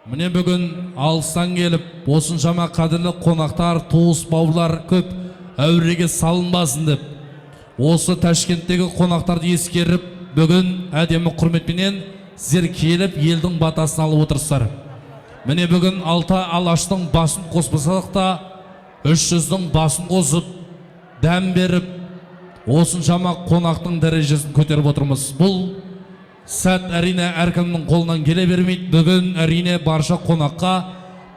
Міне бүгін алыстан келіп, осыншама қадірлі қонақтар, туыс бауырлар көп әуреге салынбасын деп, осы Ташкенттегі қонақтарды ескеріп, бүгін әдемі құрметпенен сіздер келіп, елдің батасын алып отырсыздар. Міне бүгін Алтай Алаштың басын қоспасақ та, 300-дің басын қосып, дәм беріп, осыншама қонақтың дәрежесін көтеріп отырмыз. Бұл сәт әрине әркімнің қолынан келе бермейді. Бүгін әрине барша қонаққа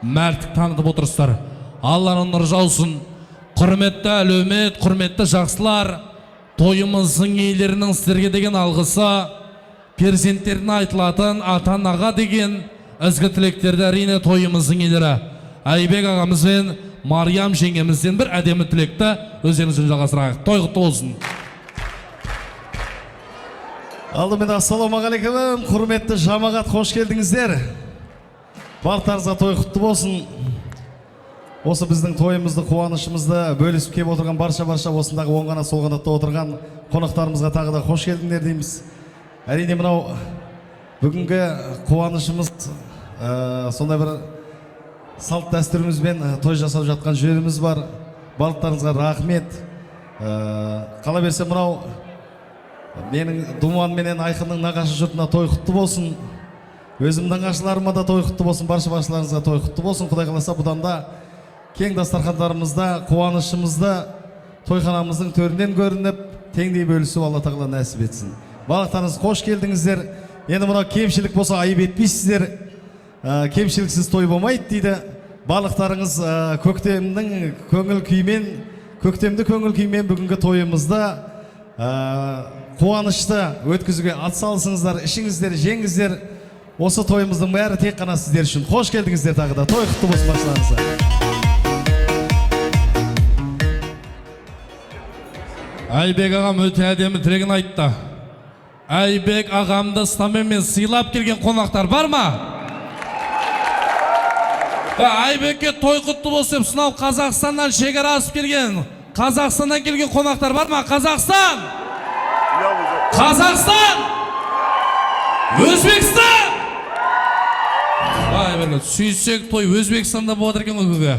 мәртік танытып отырсыздар. Алланың нұры жаусын. Құрметті әлеумет, құрметті жақсылар, тойымыздың иелерінің сіздерге деген алғысы, перзенттеріне айтылатын ата-анаға деген ізгі тілектерді әрине тойымыздың иелері Айбек ағамыз бен Мариям жеңгемізден бір әдемі тілекті өздеріңізбен жалғастырайық. Той құтты болсын. Алдымен ассалаумағалейкум, құрметті жамағат, қош келдіңіздер. Барлықтарыңызға той құтты болсын. Осы біздің тойымызды, қуанышымызды бөлісіп келіп отырған барша осындағы оң қанат сол қанатта отырған қонақтарымызға тағы да қош келдіңдер дейміз. Әрине мынау бүгінгі қуанышымыз сондай бір салт дәстүрімізбен той жасап жатқан жеріміз бар. Барлықтарыңызға рахмет. Қала берсе мынау менің Думан менен Айқынның нағашы жұртына той құтты болсын. Өзімнің нағашыларыма да той құтты болсын, баршаларыңызға той құтты болсын. Құдай қаласа бұдан да кең дастархандарымызда қуанышымызды тойханамыздың төрінен көрініп, теңдей бөлісіп Алла тағала нәсіп етсін. Барлықтарыңыз қош келдіңіздер. Енді мынау кемшілік болса айып етпейсіздер. Кемшіліксіз той болмайды дейді. Барлықтарыңыз көктемді көңіл күймен бүгінгі тойымызда қуанышты өткізуге атсалысыңыздар, ішіңіздер, жеңіздер. Осы тойымыздың бәрі тек қана сіздер үшін. Қош келдіңіздер тағы да. Той құтты болсын баршаларыңызға. Айбек ағам өте әдемі тілегін айтты. Айбек ағамды стаменмен сыйлап келген қонақтар бар ма? Айбекке той құтты болсын деп, сынау Қазақстаннан шекара асып келген, Қазақстаннан келген қонақтар бар ма? Қазақстан! Қазақстан! Өзбекстан! Сүйсек той Өзбекстанда болады екен өкіге.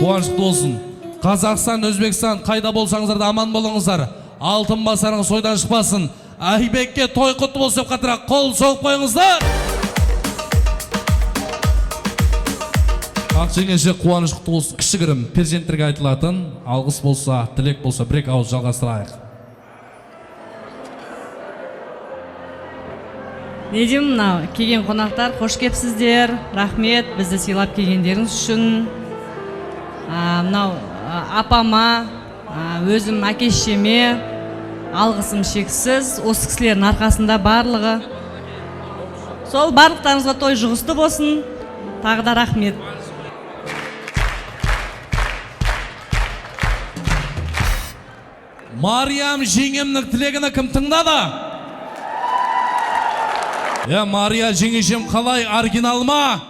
Қуанышты болсын. Қазақстан, Өзбекстан, қайда болсаңыздар да аман болыңыздар. Алтын басарыңыз сойдан шықпасын. Айбекке той құтты болсын деп қатырақ қол соғып қойыңыздар. Ақжеңеше қуаныш құтты болсын. Кішігірім перзенттерге айтылатын алғыс болса, тілек болса, бір-екі ауыз жалғастырайық. Не деймін, мынау келген қонақтар, қош келіпсіздер. Рахмет бізді сыйлап келгендеріңіз үшін. Мынау апама, өзім әке-шешеме алғысым шексіз. Осы кісілердің арқасында барлығы. Сол барлықтарыңызға той жұғысты болсын. Тағы да рахмет. Мариям жеңемнің тілегіні кім тыңдады? Мария жеңешем қалай, оригинал ма?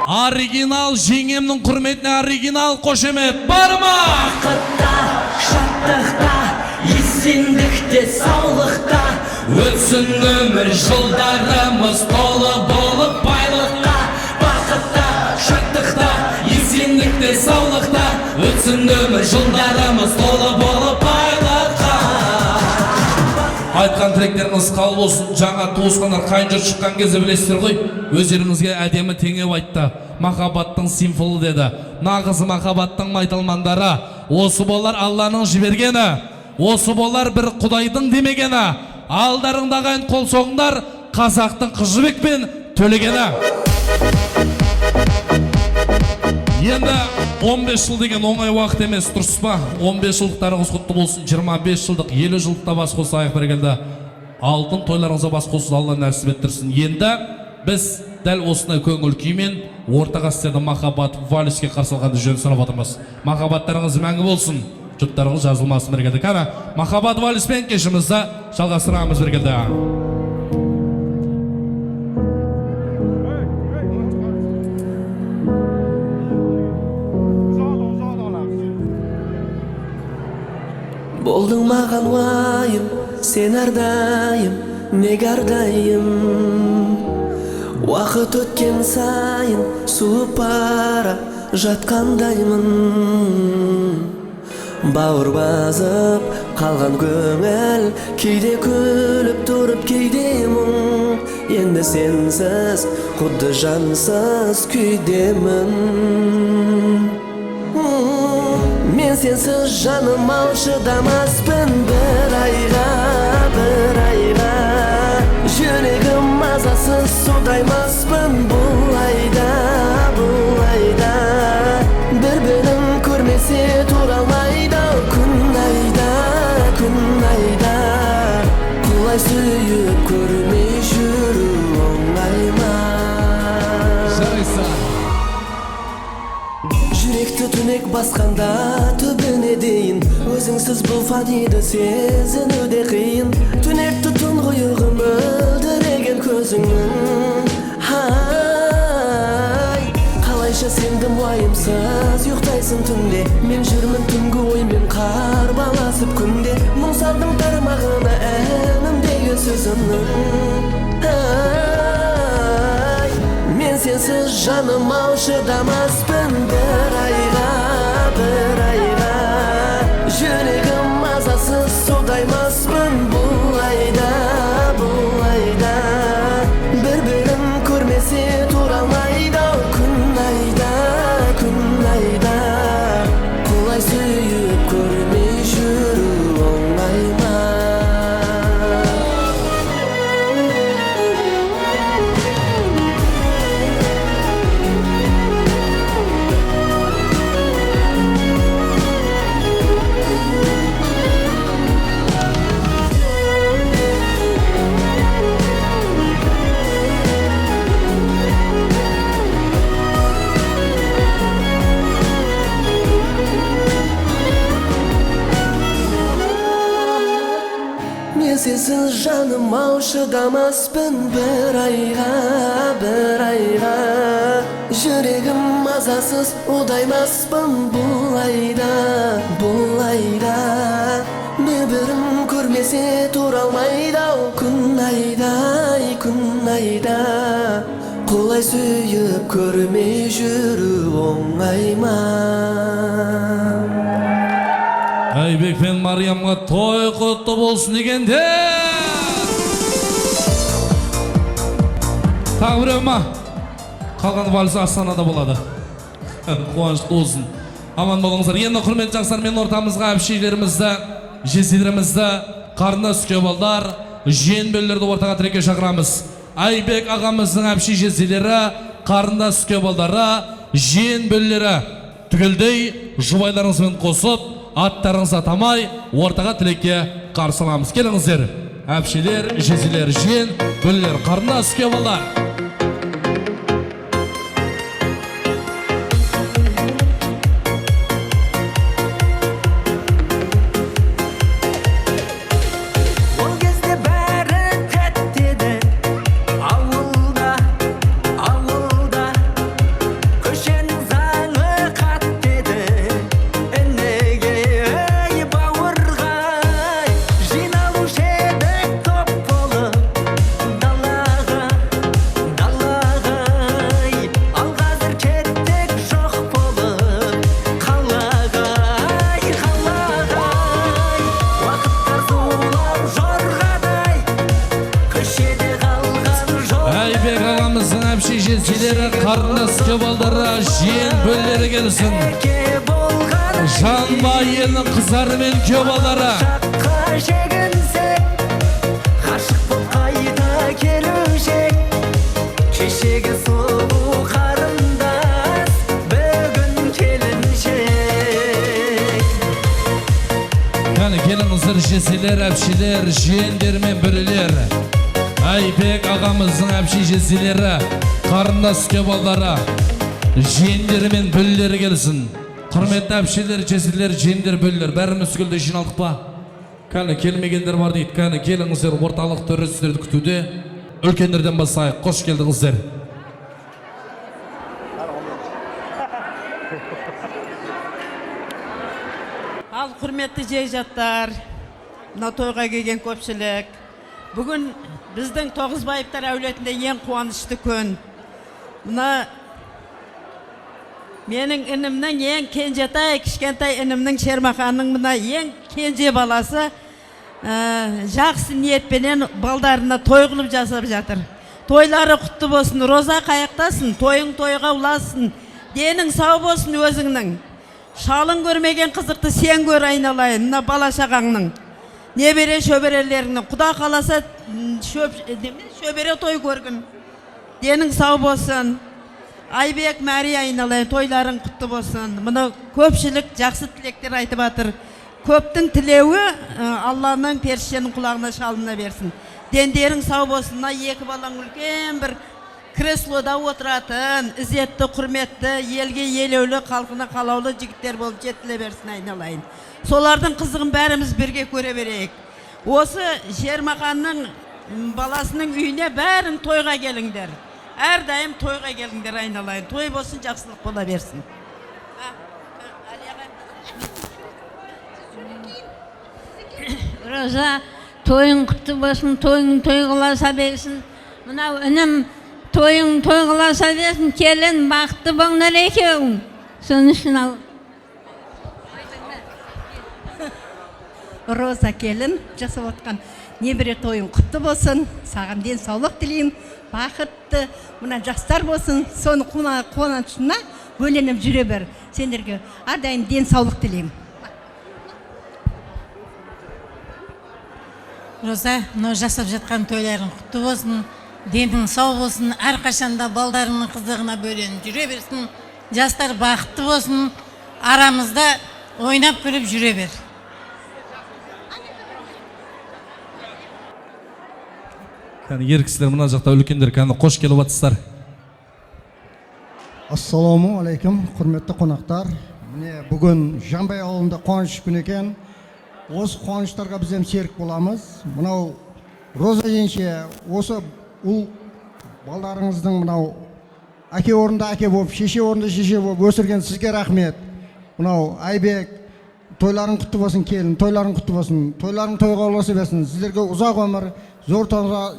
Оригинал жеңемнің құрметіне оригинал қошемет бар ма? Бақытта, шаттықта, есендікте, саулықта өтсін өмір жылдарымыз толы болып байлықта. Бақытта, Шаттықта, есендікте, саулықта өтсін өмір жылдарымыз толы болып байлықта. Айтқан тілектеріңіз қабыл болсын. Жаңа туысқандар қайын жұрт шыққан кезде білесіздер ғой, өздеріңізге әдемі теңеп айтты. Махаббаттың символы деді. Нағыз махаббаттың майталмандары. Осы болар Алланың жібергені, осы болар бір Құдайдың демегені. Алдарыңдаған қол соғыңдар, қазақтың Қыз Жібек пен Төлегені. Енді 15 жыл деген оңай уақыт емес, дұрыс па? 15 жылдықтарыңыз құтты болсын. 25 жылдық, 50 жылдықта бас қосайық бергенде. Алтын тойларыңызға бас қосуды Алла нәсіп еттірсін. Енді біз дәл осындай көңіл күймен ортаға сіздерді махаббат вальске қарсы алғанды жөн санап отырмыз. Махаббаттарыңыз мәңгі болсын, жұттарыңыз жазылмасын бергенде. Қана махаббат вальспен кешімізді жалғастырамыз бергенде. болдың маған уайым, сен әрдайым, неге әрдайым Уақыт өткен сайын суып бара жатқандаймын. Бауыр басып қалған көңіл, кейде күліп тұрып кейде мұң. Енді сенсіз құдды жансыз күйдемін. Мен сенсіз жаным ау шыдамаспын бір айға. Жүрегім мазасыз судаймаспын бұл айда. Бір-бірін көрмесе тура алмайды күн айда. Құлай сүйіп көрмей жүру оңай ма? Жүректі түнек басқанда түбіне дейін, өзіңсіз бұл фаниді сезінуде қиын. Түнекті түн құйығы мөлдіреген көзіңнің. Қалайша сендім уайымсыз ұйықтайсың түнде. Мен жүрмін түнгі оймен қарбаласып күнде. Мұң салдым тармағына әнімдегі сөзімнің. Мен сенсіз жаным ау шыдамаспын бір айға. Жүрегім мазасыз судаймаспын бұл айда. Бір-бірін көрмесе тура алмайды күн айда. Құлай сүйіп көрмей жүру оңай ма? Сенсіз жаным ау шыдамаспын бір айға. Жүрегім мазасыз удаймаспын бұл айда. Бір-бірін көрмесе тура алмайды күн айда. Құлай сүйіп көрмей жүру оңай ма? Айбек пен Мариямға той құтты болсын дегенде. Тағы біреу ма? Қалған вальс Астанада болады. Қуанышты болсын. Аман болыңыздар. Енді құрметті жақсылар, мен ортамызға әпшейлерімізді, жезделерімізді, қарындас күйеуbalдар, жиен-бөлелерді ортаға тіреке шақырамыз. Айбек ағамыздың әпшей жезделері, қарындас күйеуbalдары, жиен-бөлелері түгелдей жұбайларыңызбен қосып, аттарыңызға тамай, ортаға тілекке қарсы аламыз. Келіңіздер, әпшелер, жезелер, жиен, бөлелер, қарындас күйеуbalдар. Қарындас күйеуbalдары, жиен бөлелері келсін. Жанба елінің қыздары мен күйеуbalдары. Ғашық боп қайта келушек, кешегі сұлу қарындас, бүгін келіншек. Келіңіздер, жезелер, әпшелер, жиендер мен бөлелер. Айбек ағамыздың әпшей жезделері, қарындас күйеуbalдары, жиендері мен бөлелері келсін. Құрметті әпшелер, жезделер, жиендер, бөлелер, бәріміз түгелде жиналдық па? Келмегендер бар дейді. Келіңіздер, орталық төрі сіздерді күтуде. Үлкендерден бастайық. Қош келдіңіздер. Ал құрметті жейжаттар, мына тойға келген көпшілік, Бүгін біздің Тоғызбаевтар әулетінде ең қуанышты күн. Мына менің інімнің ең кенжетай, кішкентай інімнің Шермаханның мына ең кенже баласы жақсы ниетпенен балдарына той қылып жасап жатыр. Тойлары құтты болсын, Роза қаяқтасын, тойың тойға ұласын, денің сау болсын өзіңнің. Шалың көрмеген қызықты сен көр айналайын, мына бала шағаңның. Небере шөберелеріңнің, Құда қаласа шөбере той көргін. Денің сау болсын. Айбек, Мария айналайын, тойларың құтты болсын. Мұны көпшілік жақсы тілектер айтып жатыр. Көптің тілеуі Алланың періштенің құлағына шалына берсін. Дендерің сау болсын. Екі балаң үлкен бір креслода отыратын, ізетті, құрметті, елге елеулі, халқына қалаулы жігіттер болып жетіле берсін айналайын. Солардың қызығын бәріміз бірге көре берейік. Осы Шермаханның баласының үйіне бәрін тойға келіңдер. Әрдайым тойға келіңдер айналайын. Той болсын, жақсылық бола берсін. Роза, тойың құтты болсын, тойың той қыласа берсін. Мынау інім тойың той қыласа берсін, келін бақытты болыңдар екеуің. Соның үшін ал. Роза келін жасап отқан небіре тойың құтты болсын, саған денсаулық тілеймін, бақытты, мына жастар болсын, соны қуанышына бөленіп жүре бер. Сендерге әрдайым денсаулық тілеймін. Роза, мынау жасап жатқан тойларың құтты болсын, денің сау болсын, әрқашанда балдарыңның қызығына бөленіп жүре берсін, жастар бақытты болсын, арамызда ойнап күліп жүре бер. Ер кісілер мына жақта үлкендер қош келіп жатсыздар. Ассаламу алейкум, құрметті қонақтар. Міне бүгін Жанбай ауылында қуаныш күн екен. Осы қуаныштарға біз серік боламыз. Мынау Роза жеңше, осы ұл балдарыңыздың мынау әке орында әке болып, шеше орында шеше болып өсірген сізге рахмет. Мынау Айбек, тойларың құтты болсын келін, тойларың құтты болсын, тойларың тойға ұласа берсін. Сіздерге ұзақ өмір, зор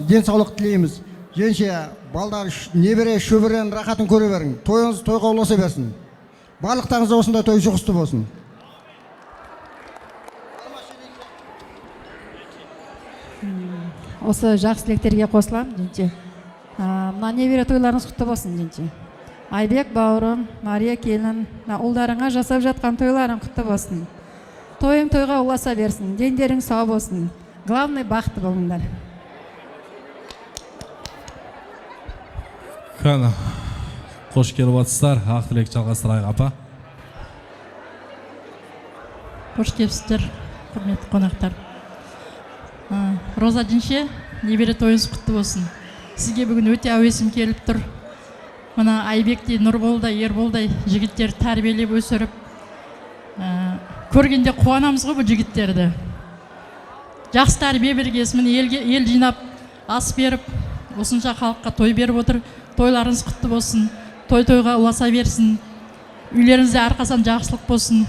денсаулық тілейміз. Женше, балдар небере шөберен рахатын көре берің. Тойыңыз тойға ұласа берсін. Барлықтарыңызда осындай той жұғысты болсын. Осы жақсы тілектерге қосылам, женше. Мына небере тойларыңыз құтты болсын, женше. Айбек бауырым, Мария келін, ұлдарыңа жасап жатқан тойларың құтты болсын. Тойың тойға ұласа берсін, дендерің сау болсын. Главный бақытты болыңдар. Қана, қош келіп жатсыздар, ақ тілек жалғастырайық апа. Қош келіпсіздер, құрметті қонақтар. Роза жеңше, небере тойыңыз құтты болсын. Сізге бүгін өте әуесім келіп тұр. Мына Айбекте, Нұрболдай, Ерболдай жігіттер тәрбиелеп өсіріп, көргенде қуанамыз ғой бұл жігіттерді. Жақсы тәрбие бергесін, ел жинап, ас беріп, осынша халыққа той беріп отыр. Тойларыңыз құтты болсын, той-тойға ұласа берсін, үйлеріңізде арқасынан жақсылық болсын.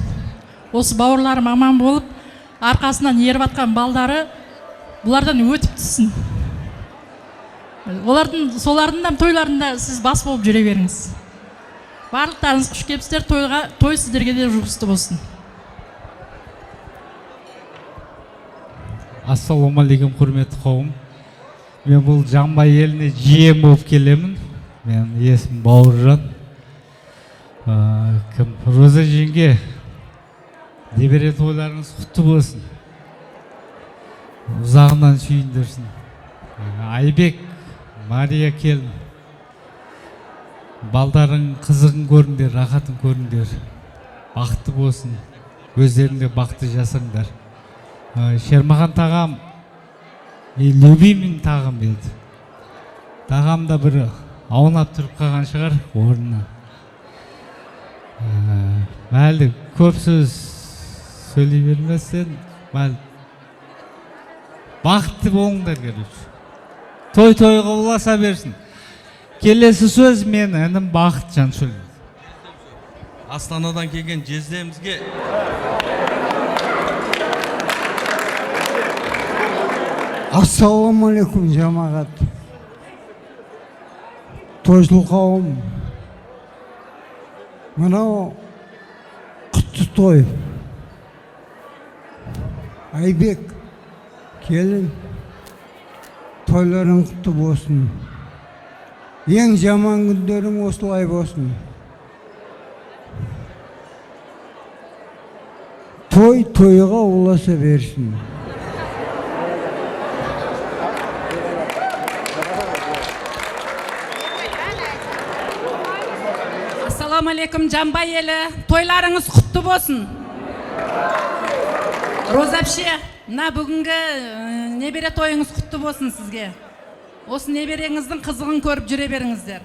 Осы бауырларым аман болып, арқасынан еріп атқан балдары бұлардан өтіп түссін. Солардың да тойларында сіз бас болып жүре беріңіз. Барлықтарыңыз құш келіпсіздер, той сіздерге де жұғысты болсын. Ассалаумағалейкум, құрметті қауым. Мен бұл Жанбай еліне жиен болып келемін. Мен есім Бауыржан. Роза жеңге, небере тойларыңыз құтты болсын. Ұзағынан сүйіндірсін. Айбек, Мария келін. Балдарың қызығын көріңдер, рахатын көріңдер. Бақытты болсын. Өздеріңде бақытты жасыңдар. Шермахан тағам, любимым тағам еді. Тағам да бір аунап тұрып қалған шығар орнына. Мәлі көп сөз сөйлей бермесен, бақытты болыңдар керек. Той-тойға ұласа берсін. Келесі сөз мен інім Бақытжан сөйлейді. Астанадан келген жездемізге Ассалаумағалейкум жамағат. Тойшыл қауым. Мынау құтты той. Айбек, келін, тойларың құтты болсын. Ең жаман күндерің осылай болсын. Той тойға ұласа берсін. Ассалаумағалейкум Жамбай елі, тойларыңыз құтты болсын. Розапше, мына бүгінгі небере тойыңыз құтты болсын сізге. Осы небереңіздің қызығын көріп жүре беріңіздер.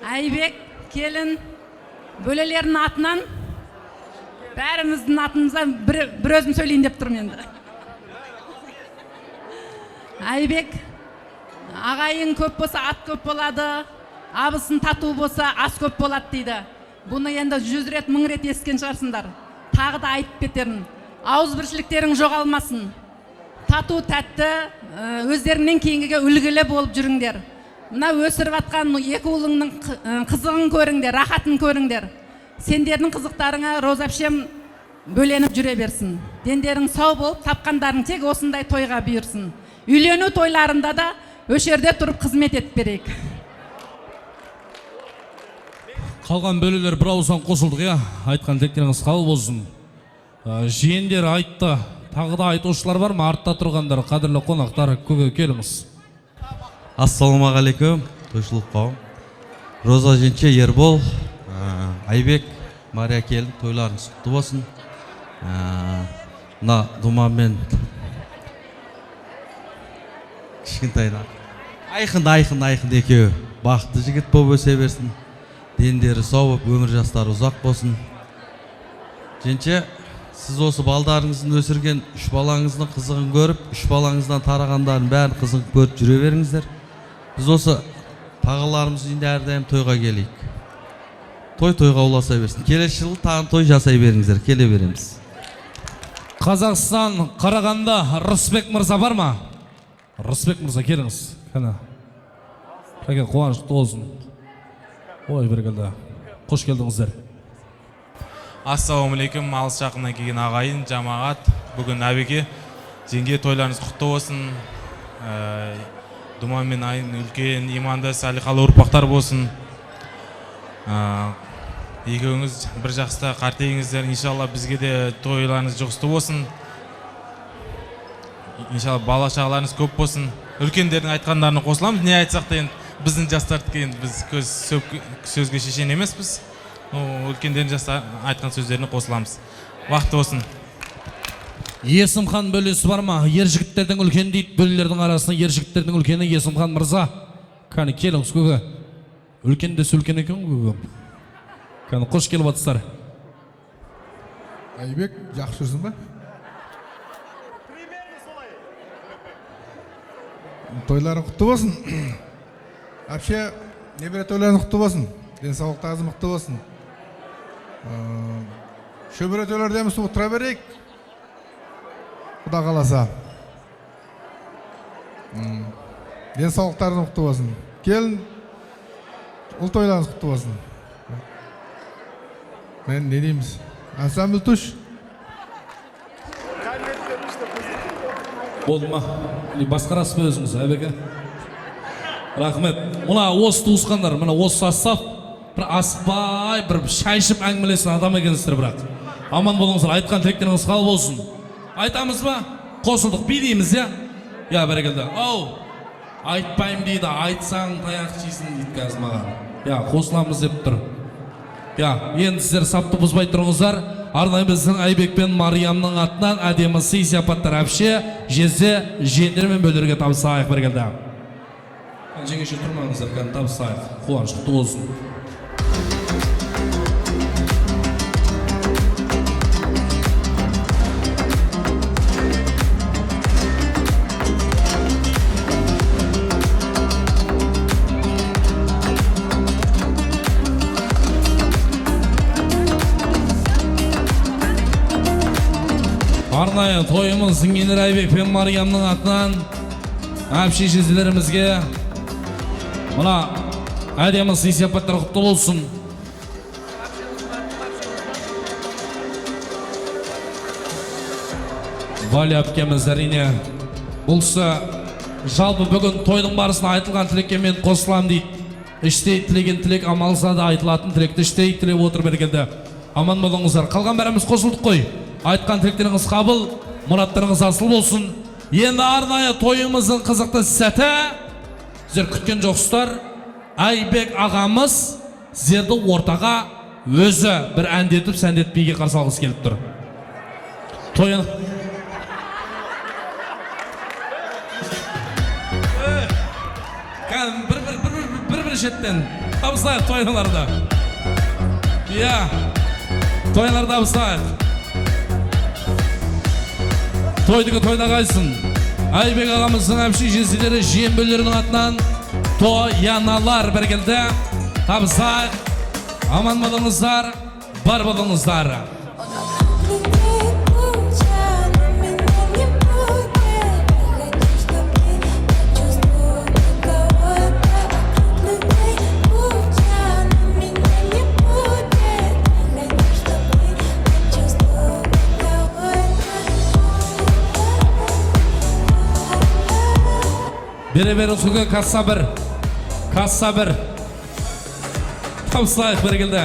Айбек, келін, бөлелердің атынан, бәріміздің атымыздан бір өзім сөйлейін деп тұрмын енді. Айбек, ағайын көп болса ат көп болады, абысын тату болса ас көп болады дейді. Бұны енді 100 рет, 1000 рет ескен шығарсыңдар. Тағы да айтып кетерін. Ауызбіршіліктерің жоғалмасын. Тату тәтті, өздеріңнен кейінгіге үлгілі болып жүріңдер. Мына өсіріп атқан екі ұлыңның қызығын көріңдер, рахатын көріңдер. Сендердің қызықтарыңа Розапшем бөленіп жүре берсін. Дендерің сау болып, тапқандарың тек осындай тойға бұйырсын. Үйлену тойларында да өшерде тұрып қызмет етіп берейік. Қалған бөлелер бір ауыздан қосылдық, я. Айтқан тектеріңіз қабыл болсын. Жиендер айтты. Тағы да айтушылар бар ма? Артта тұрғандар, қадірлі қонақтар, көге келіңіз. Ассалаумағалейкум, тойшылық қауым. Роза Женче, Ербол, Айбек, Мария келін, тойларыңыз құтты болсын. Мына Думанмен кішкентайна. Айқын екеуі. Бақытты жігіт болып өсе берсін. Дендері сау болып, өмір жастары ұзақ болсын. Женче, сіз осы балдарыңыздың өсірген 3 балаңыздың қызығын көріп, 3 балаңыздан тарағандарын бәрін қызығын көріп жүре беріңіздер. Біз осы тағаларымыз үйінде әрдайым тойға келейік. Тойға ұласа берсін. Келесі жылы тағын той жасай беріңіздер. Келе береміз. Қазақстан, Қарағанда, Рысбек мырза бар ма? Рысбек мырза, келіңіз. Қана. Қакен, қуанышты болсын. Ой, бергелді. Қош келдіңіздер. Ассалаумағалейкум, алыс жақыннан келген ағайын, жамағат. Бүгін әбеке, жеңге тойларыңыз құтты болсын. Думан мен айын үлкен, иманды, салиқалы ұрпақтар болсын. Екеуіңіз бір жақсыда қартейіңіздер. Иншалла бізге де тойларыңыз жұғысты болсын. Иншалла бала шағаларыңыз көп болсын. Үлкендердің айтқандарына қосыламыз. Не айтсақ та енді біздің жастарды кейін біз сөзге шешен емеспіз. Үлкендердің жастар айтқан сөздеріне қосыламыз. Вақты болсын. Есімхан бөлесі бар ма? Ер жігіттердің үлкен дейді, бөлелердің арасында ер жігіттердің үлкені Есімхан мырза. Кәні келіңіз көге. Үлкендесі үлкен екен көге. Кәні қош келіп атыстар. Айбек, жақсы жүрсің ба? Тойларың құтты болсын. Әпше, небере тойларың құтты болсын. Денсаулықтарыңыз мықты болсын. Шөбере тойлардамыз отыра берейік. Құда қаласа. Денсаулықтарыңыз мықты болсын. Келін, ұл тойларыңыз құтты болсын. Мен не дейміз? Ансамбль туш. Болды ма? Басқарасы ба өзіңіз, әбеке? Рахмет. Мұна осы туысқандар, мұна осы састап, бір асықпай, бір шайшып әңгімелесін адам екенсіздер бірақ. Аман болыңыздар, айтқан тілектеріңіз қабыл болсын. Айтамыз ба? Қосылдық, дейміз, я? Я, бәрекелді. Ау, айтпайым дейді, айтсаң таяқ жейсің дейді қазір маған. Я, қосыламыз деп тұр. Я, енді сіздер сапты бұзбай тұрыңыздар. Арнайы біздің Айбек пен Мариямның атынан әдемі сый сияпаттар әпше, жезде, жеңдер мен бөлерге табысайық бәрекелді. Жеңеше тұрмаңыздар, кән табысайық. Қуанышты болсын. Арнайы тойымыз Зингенер Айбек пен Мариямның атынан әпші жезілерімізге мына әдемі сый сияпаттар құтты болсын. Валя әпкеміз әрине бұлсы жалпы бүгін тойдың барысына айтылған тілекке мен қосылам дейді. Іштей тілеген тілек амалса да айтылатын тілекті іштей тілеп отыр бергенде. Аман болыңыздар. Қалған бәріміз қосылдық қой. Айтқан тілектеріңіз қабыл, мұратарыңыз асыл болсын. Енді арнайы тойымыздың қызықты сәті сіздер күткен жоқсыздар. Айбек ағамыз сіздерді ортаға өзі бір әндетіп сәндетпейге қарсы алғысы келіп тұр. Тойын бір шеттен табыстайық тойналарда. Иә, тойналарда табыстайық. Тойдығы тойда қайсын. Айбек ағамыздың әпші жезілері жембөлерінің атынан тояналар бір келді. Табыстайық. Аман болыңыздар, бар болыңыздар. Бері сұғы касса бір. Табыстайық бір келді.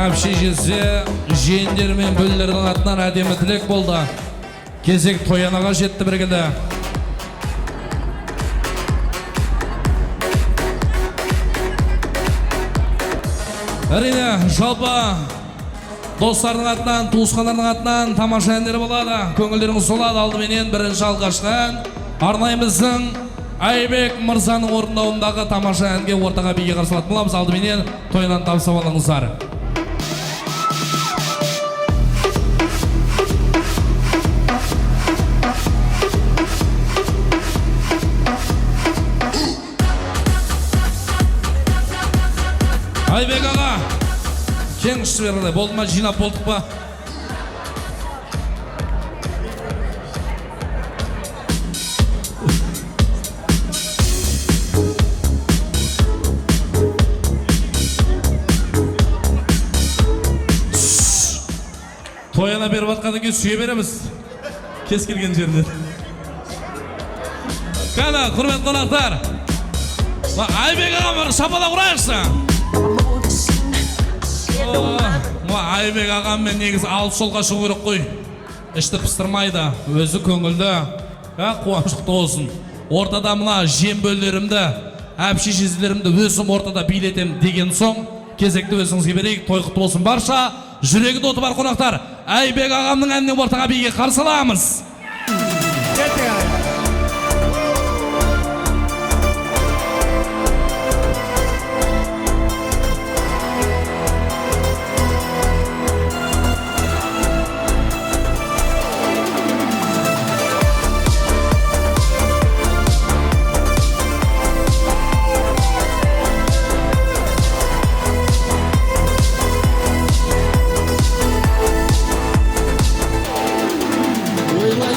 Әпші жезде жиендер мен бөлілердің атынан әдемі тілек болды. Кезек тоянаға жетті бір келді. Әрине, жалпы достардың атынан, туысқандардың атынан тамаша әндер болады. Көңілдеріңіз солады. Алдыменен бірінші алғашқы арнайымыздың Айбек мырзаның орындауындағы тамаша әнге ортаға биге қарсылатын боламыз. Алдыменен тойынан табыстап алыңыздар. Айбек аға, кең күшті берді. Болды ма, жинап болдық па? Тойына беріп атқаннан кейін сүйе береміз. Кез келген жерден. Қана, құрметті қонақтар. Айбек ағам шапалақ ұрайықшы. Айбек ағаммен негізі алып жолға шығу керек қой. Ішті пыстырмайды, өзі көңілді, қуанышты болсын. Ортада мына жембөлерімді, әпші жезілерімді өзім ортада билетем деген соң, кезекті өзіңізге берейік. Той құтты болсын барша, жүрегі доты бар қонақтар. Айбек ағамның әніне ортаға биге қарсыламыз. Ойла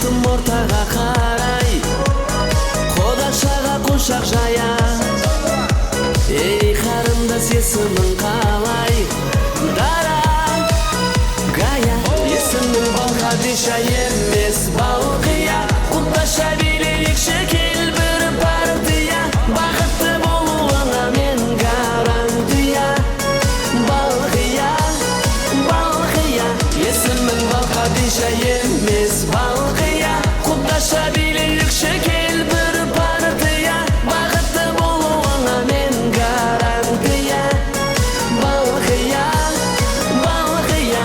Бақтым ортаға қарай, Қодашаға құшақ жая. Ей қарындас есімің қалай? Дара, Гая. Есімің Балқадиша емес Балқия. Құтташа билейікші кел бір партия. Бақытты болуыңа мен гарантия. Балқия, Балқия. Есімің Балқадиша емес Балқия. Құтташа билейікші кел бір партия. Бақытты болуыңа мен гарантия. Балқия, Балқия.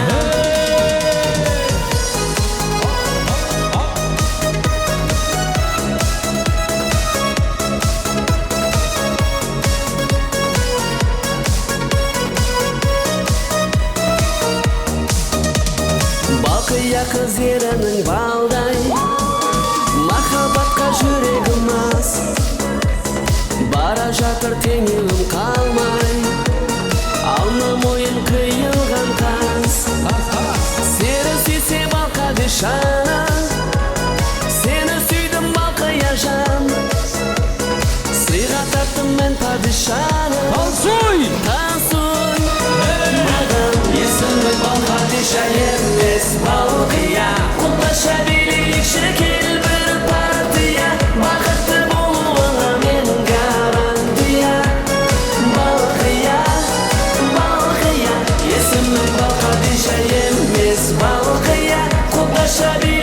Балқия қыз ерінің балдай, махаббатқа жүрегім аз. Бара жатыр теңеуім қалмай, алма мойын қиылған қаз. Сені сүйсе Балқадишаны, сені сүйдім Балқия жан. Сыйға тарттым мен падишаны. Тансуй! Тансуй! Маған есімі Балқадиша емес Балқия. Құтташа билейікші кел бір партия. Бақытты болуыңа мен гарантия. Балқия, Балқия. Есімі Балқадиша емес Балқия. Құтташа билейікші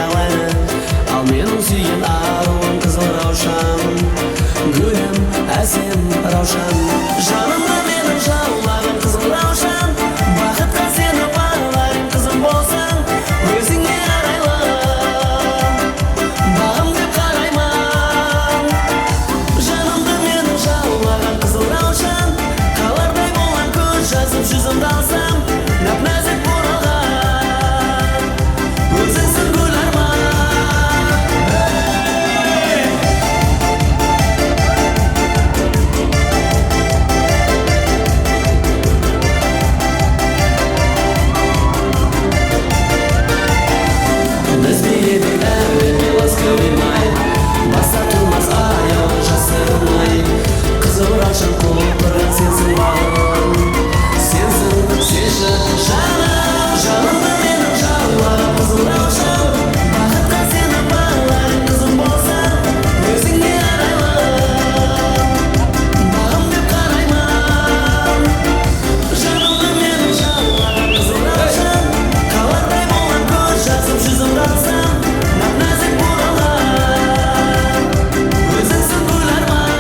аялайды ал менің сүйген аруым қызыл раушан гүлім әсем раушан жанымда менің жауларым қызыл раушан бақытқа сені бағалайын қызым болсаң өзіңе арайлы бағым деп қараймын жанымда менің жауларым қызыл раушан қалардай болған көз жазып жүзімді алсам нәп-нәзік бұралған өзіңсің гүл арман біз бередік әуенге ласковый май баста тұрмас аяулы жасырмай қызыл раушан құлпырған сенсің бағым сенсің сенші жаным жанымда менің жауларым қызыл раушан бақытқа сені бағалайын қызым болсаң өзіңе арайлы бағым деп қараймын жанымда менің жауларым қызыл раушан қалардай болған көз жазып жүзімді алсам нәп-нәзік бұралған өзіңсің гүл арман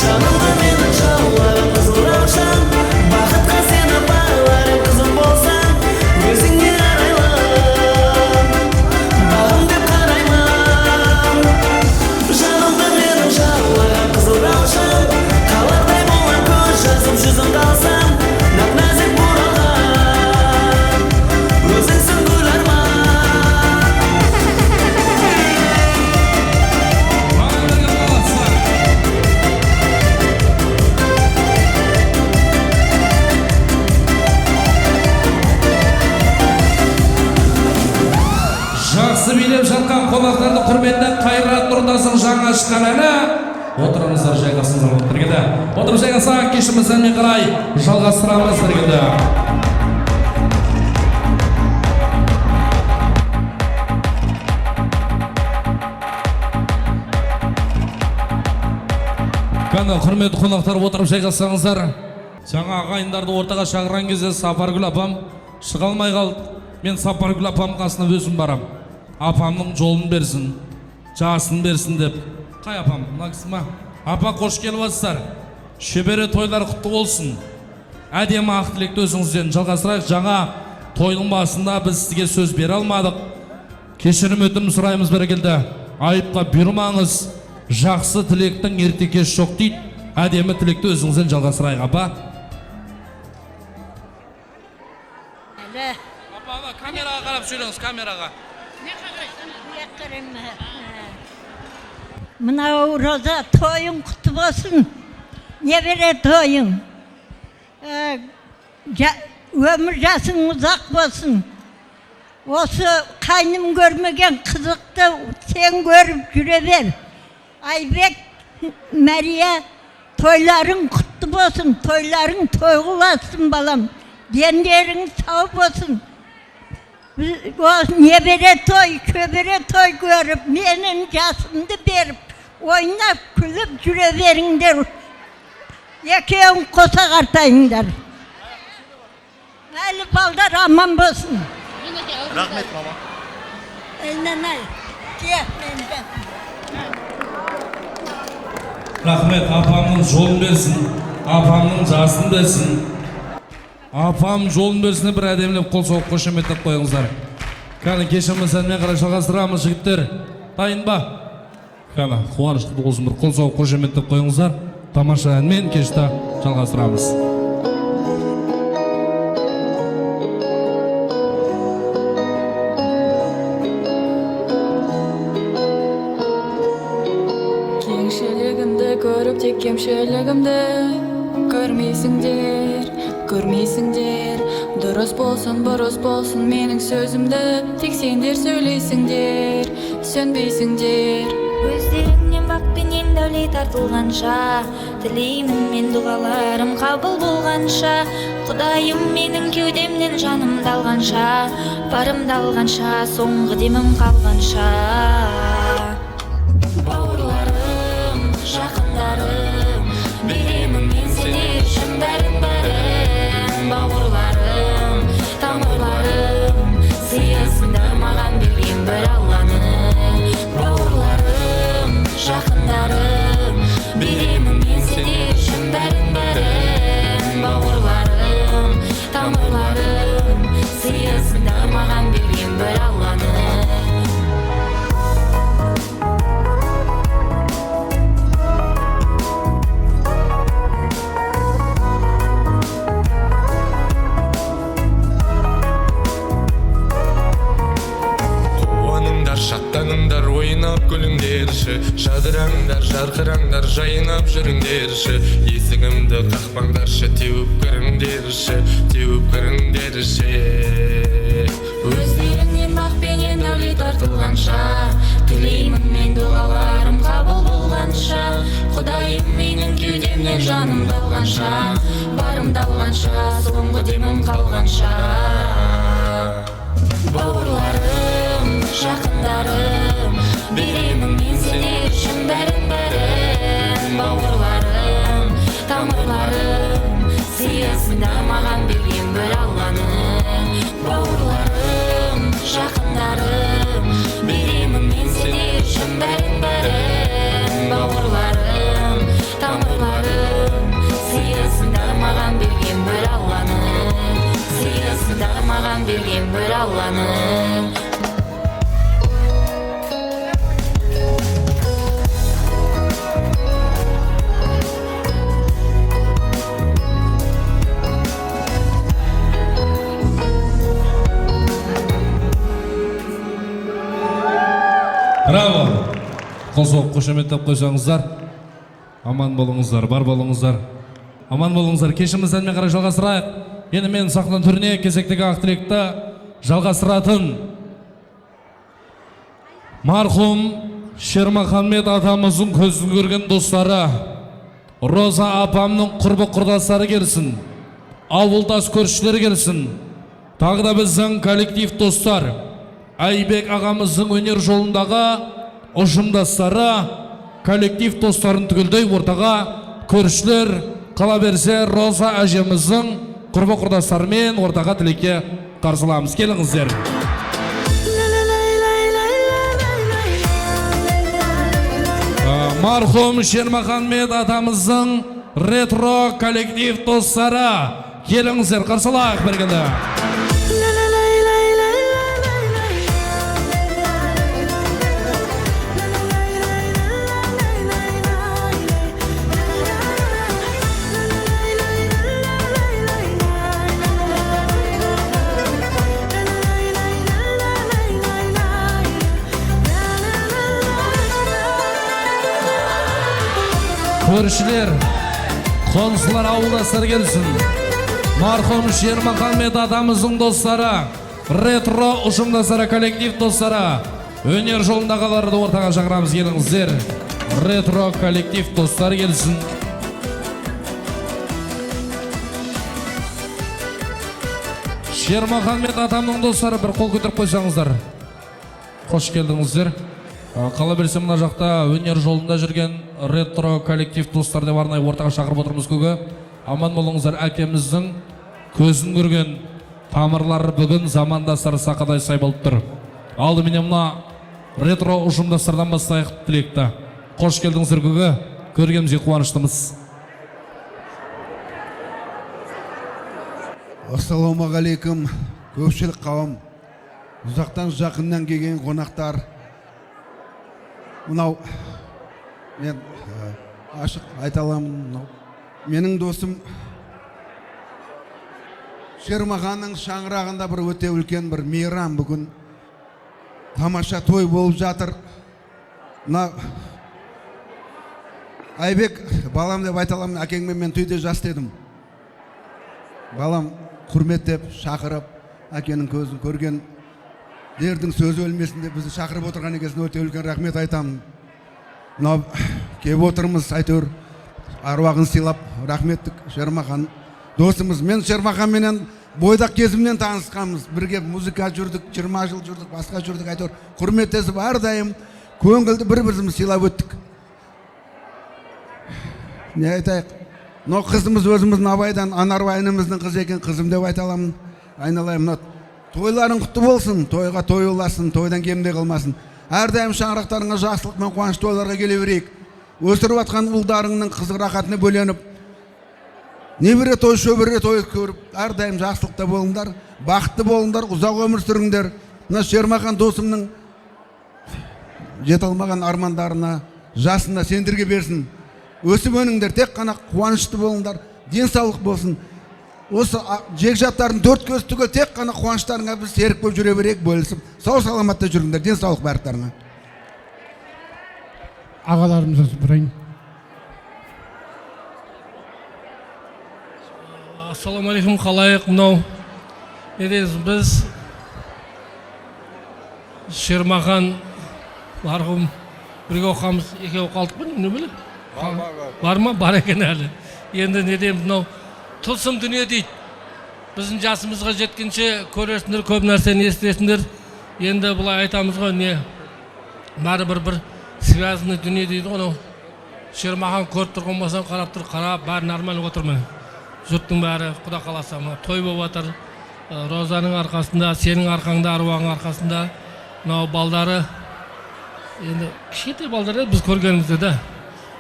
жанымда менің жауларым қызыл раушан бақытқа сені бағалайын қызым болсаң өзіңе арайлы бағым деп қараймын жанымда менің жауларым қызыл раушан қалардай болған көз жазып жүзімді алсам нәп-нәзік бұралған өзіңсің гүл арман Жақсы билеп жатқан қонақтарды құрметті Қайрат Нұрдасың жаңа шыққан әні. Отырыңыздар, жайғасыңыздар біргеде. Отырып жайғасақ, кешіміз әнмен қарай жалғастырамыз біргеде. Қана құрметті қонақтар отырып жайғасаңыздар. Жаңа ағайындарды ортаға шақырған кезде Сапаргүл апам шыға алмай қалды. Мен Сапаргүл апам қасына өзім барам. Апамның жолын берсін, жасын берсін деп. Қай апам? Мына кісі ма? Апа қош келіп жатсыздар. Шөбере тойлар құтты болсын. Әдемі ақ тілекті өзіңізден жалғастырайық. Жаңа тойдың басында біз сізге сөз бере алмадық. Кешірім өтінім сұраймыз бәрекелді. Айыпқа бұйырмаңыз. Жақсы тілектің ерте кеш жоқ дейді. Әдемі тілекті өзіңізден жалғастырайық, апа. Апа, камераға қарап сөйлеңіз, камераға. Мынау Роза тойың құтты болсын. Небере тойың. Өмір жасың ұзақ болсын. Осы қайным көрмеген қызықты сен көріп жүре бер. Айбек, Мәрия, тойларың құтты болсын. Тойларың тойғыласын балам. Дендерің сау болсын. Небере той, көбере той көріп, менің жасымды беріп, ойнап, күліп жүре беріңдер. Екеуің қоса қартайыңдар. Әлі балдар аман болсын. Рахмет, мама. Әлнанай, кеп менде. Рахмет, апамның жолын берсін, апамның жасын берсін. Апам жолын берсіне бір әдемілеп қол соғып қошеметтеп қойыңыздар. Кәні кешіміз әнмен қарай жалғастырамыз жігіттер. Дайын ба? Кәні қуанышты болсын бір қол соғып қошеметтеп қойыңыздар. Тамаша әнмен кешті жалғастырамыз. Кеңшілігімді көріп тек кемшілігімді көрмейсіңдер, көрмейсіңдер. Дұрыс болсын, бұрыс болсын менің сөзімді тек сендер сөйлейсіңдер, сөнбейсіңдер. Өздеріңнен бақпенен дәулет артылғанша, тілеймін мен дұғаларым қабыл болғанша. Құдайым менің кеудемнен жанымды алғанша, барымды алғанша, соңғы демім қалғанша. жадыраңдар жарқыраңдар жайнап жүріңдерші есігімді қақпаңдаршы теуіп кіріңдерші өздеріңнен бақпенен дәулет артылғанша тілеймін мен дұғаларым қабыл болғанша құдайым менің кеудемнен жанымды алғанша барымды алғанша соңғы демім қалғанша бауырларым жақындарым беремін мен сендер үшін бәрін бауырларым тамырларым сиясында маған берген бір алланың бауырларым жақындарым беремін мен сендер үшін бәрін бауырларым тамырларым сиясында маған берген бір алланың сиясында маған берген бір алланың Браво! Қосып қошеметтеп қойсаңыздар. Аман болыңыздар, бар болыңыздар. Аман болыңыздар. Кешіміз әнмен қарай жалғастырайық. Енді мен сахнадан түріне кезектегі ақтілекті жалғастыратын марқұм Шермаханмет атамыздың көзін көрген достары, Роза апамның құрбы құрдастары келсін, ауылдас көршілер келсін, тағы да біздің коллектив достар, Айбек ағамыздың өнер жолындағы ұжымдастары, коллектив достарын түгелдей ортаға көршілер қала берсе Роза әжеміздің құрбы құрдастарымен ортаға тілекке қарсыламыз. Келіңіздер. Марқұм Шермаханмет атамыздың ретро коллектив достары. Келіңіздер, қарсылайық біргелі. Көршілер, қонсылар, ауылдастар келсін. Марқұм Шермаханмет атамыздың достары, ретро ұжымдастары, коллектив достары, өнер жолындағыларды ортаға шақырамыз. Келіңіздер. Ретро коллектив достары келсін. Шермаханмет атамның достары, бір қол көтеріп қойсаңыздар. Қош келдіңіздер. Қала берсе мына жақта өнер жолында жүрген ретро коллектив достар деп арнайы ортаға шақырып отырмыз көге. Аман болыңыздар, әкеміздің көзін көрген тамырлары бүгін замандастары сақадай сай болып тұр. Алдымен мына ретро ұжымдастардан бастайық тілекті. Қош келдіңіздер көге, көргенімізге қуаныштымыз. Ассалаумағалейкум, көпшілік қауым, ұзақтан жақыннан келген қонақтар. Мынау, мен ашық айта аламын, менің досым Шермаханның шаңырағында бір өте үлкен бір мейрам бүгін. Тамаша той болып жатыр. Айбек, балам деп айта аламын, әкеңмен мен түйде жас дедім. Балам құрметтеп, шақырып, әкенің көзін көрген дердің сөзі өлмесін деп бізді шақырып отырған екесін өте үлкен рахмет айтамын. Мынау кеп отырмыз, әйтеуір аруағын сыйлап, рахметтік Шермахан досымыз. Мен Шермаханменен бойдақ кезімнен танысқанбыз. Бірге музыка жүрдік, 20 жыл жүрдік, басқа жүрдік, әйтеуір құрметтесіп, әрдайым көңілді бір-біріміз сыйлап өттік. Не айтайық? Мынау қызымыз өзіміздің Абайдан, Анарбай ініміздің қызы екен, қызым деп айта аламын. Айналайым, тойларың құтты болсын, тойға той оласын, тойдан кемде қылмасын. Әрдайым шаңырақтарыңа жақсылық мен қуаныш тойларға келе берейік. Өсіріп атқан ұлдарыңның қызық рақатына бөленіп, небіре той, шөбіре той көріп, әрдайым жақсылықта болыңдар, бақытты болыңдар, ұзақ өмір сүріңдер. Мына Шермахан досымның жете алмаған армандарына, жасына сендерге берсін. Өсіп өніңдер, тек қана қуанышты болыңдар, денсаулық болсын. Осы жекжаттардың төрт көз түгел тек қана қуаныштарыңа біз серік болып жүре берейік, бөлісіп. Сау саламатта жүріңдер, денсаулық барлықтарыңа. ағаларымызды сұрайын. Ассалаумағалейкум, қалайық мынау біз Шермахан марқұм бірге оқамыз, екеуі қалдық па, не біле? Бар ма? Бар екен әлі. Енді не деймін, мынау тылсым дүние дейді. Біздің жасымызға жеткенше көресіңдер, көп нәрсені естесіңдер. Енді бұлай айтамыз ғой, не бәрі бір связанный дүние дейді ғой. Шермахан көріп тұрған болсаң, қарап тұр, қарап, бәрі нормально отырмын. Жұрттың бәрі құда қаласа той болып жатыр. Розаның арқасында, сенің арқаңда, аруағың арқасында. Мынау балдары, енді кішкентай балдар біз көргенімізде де.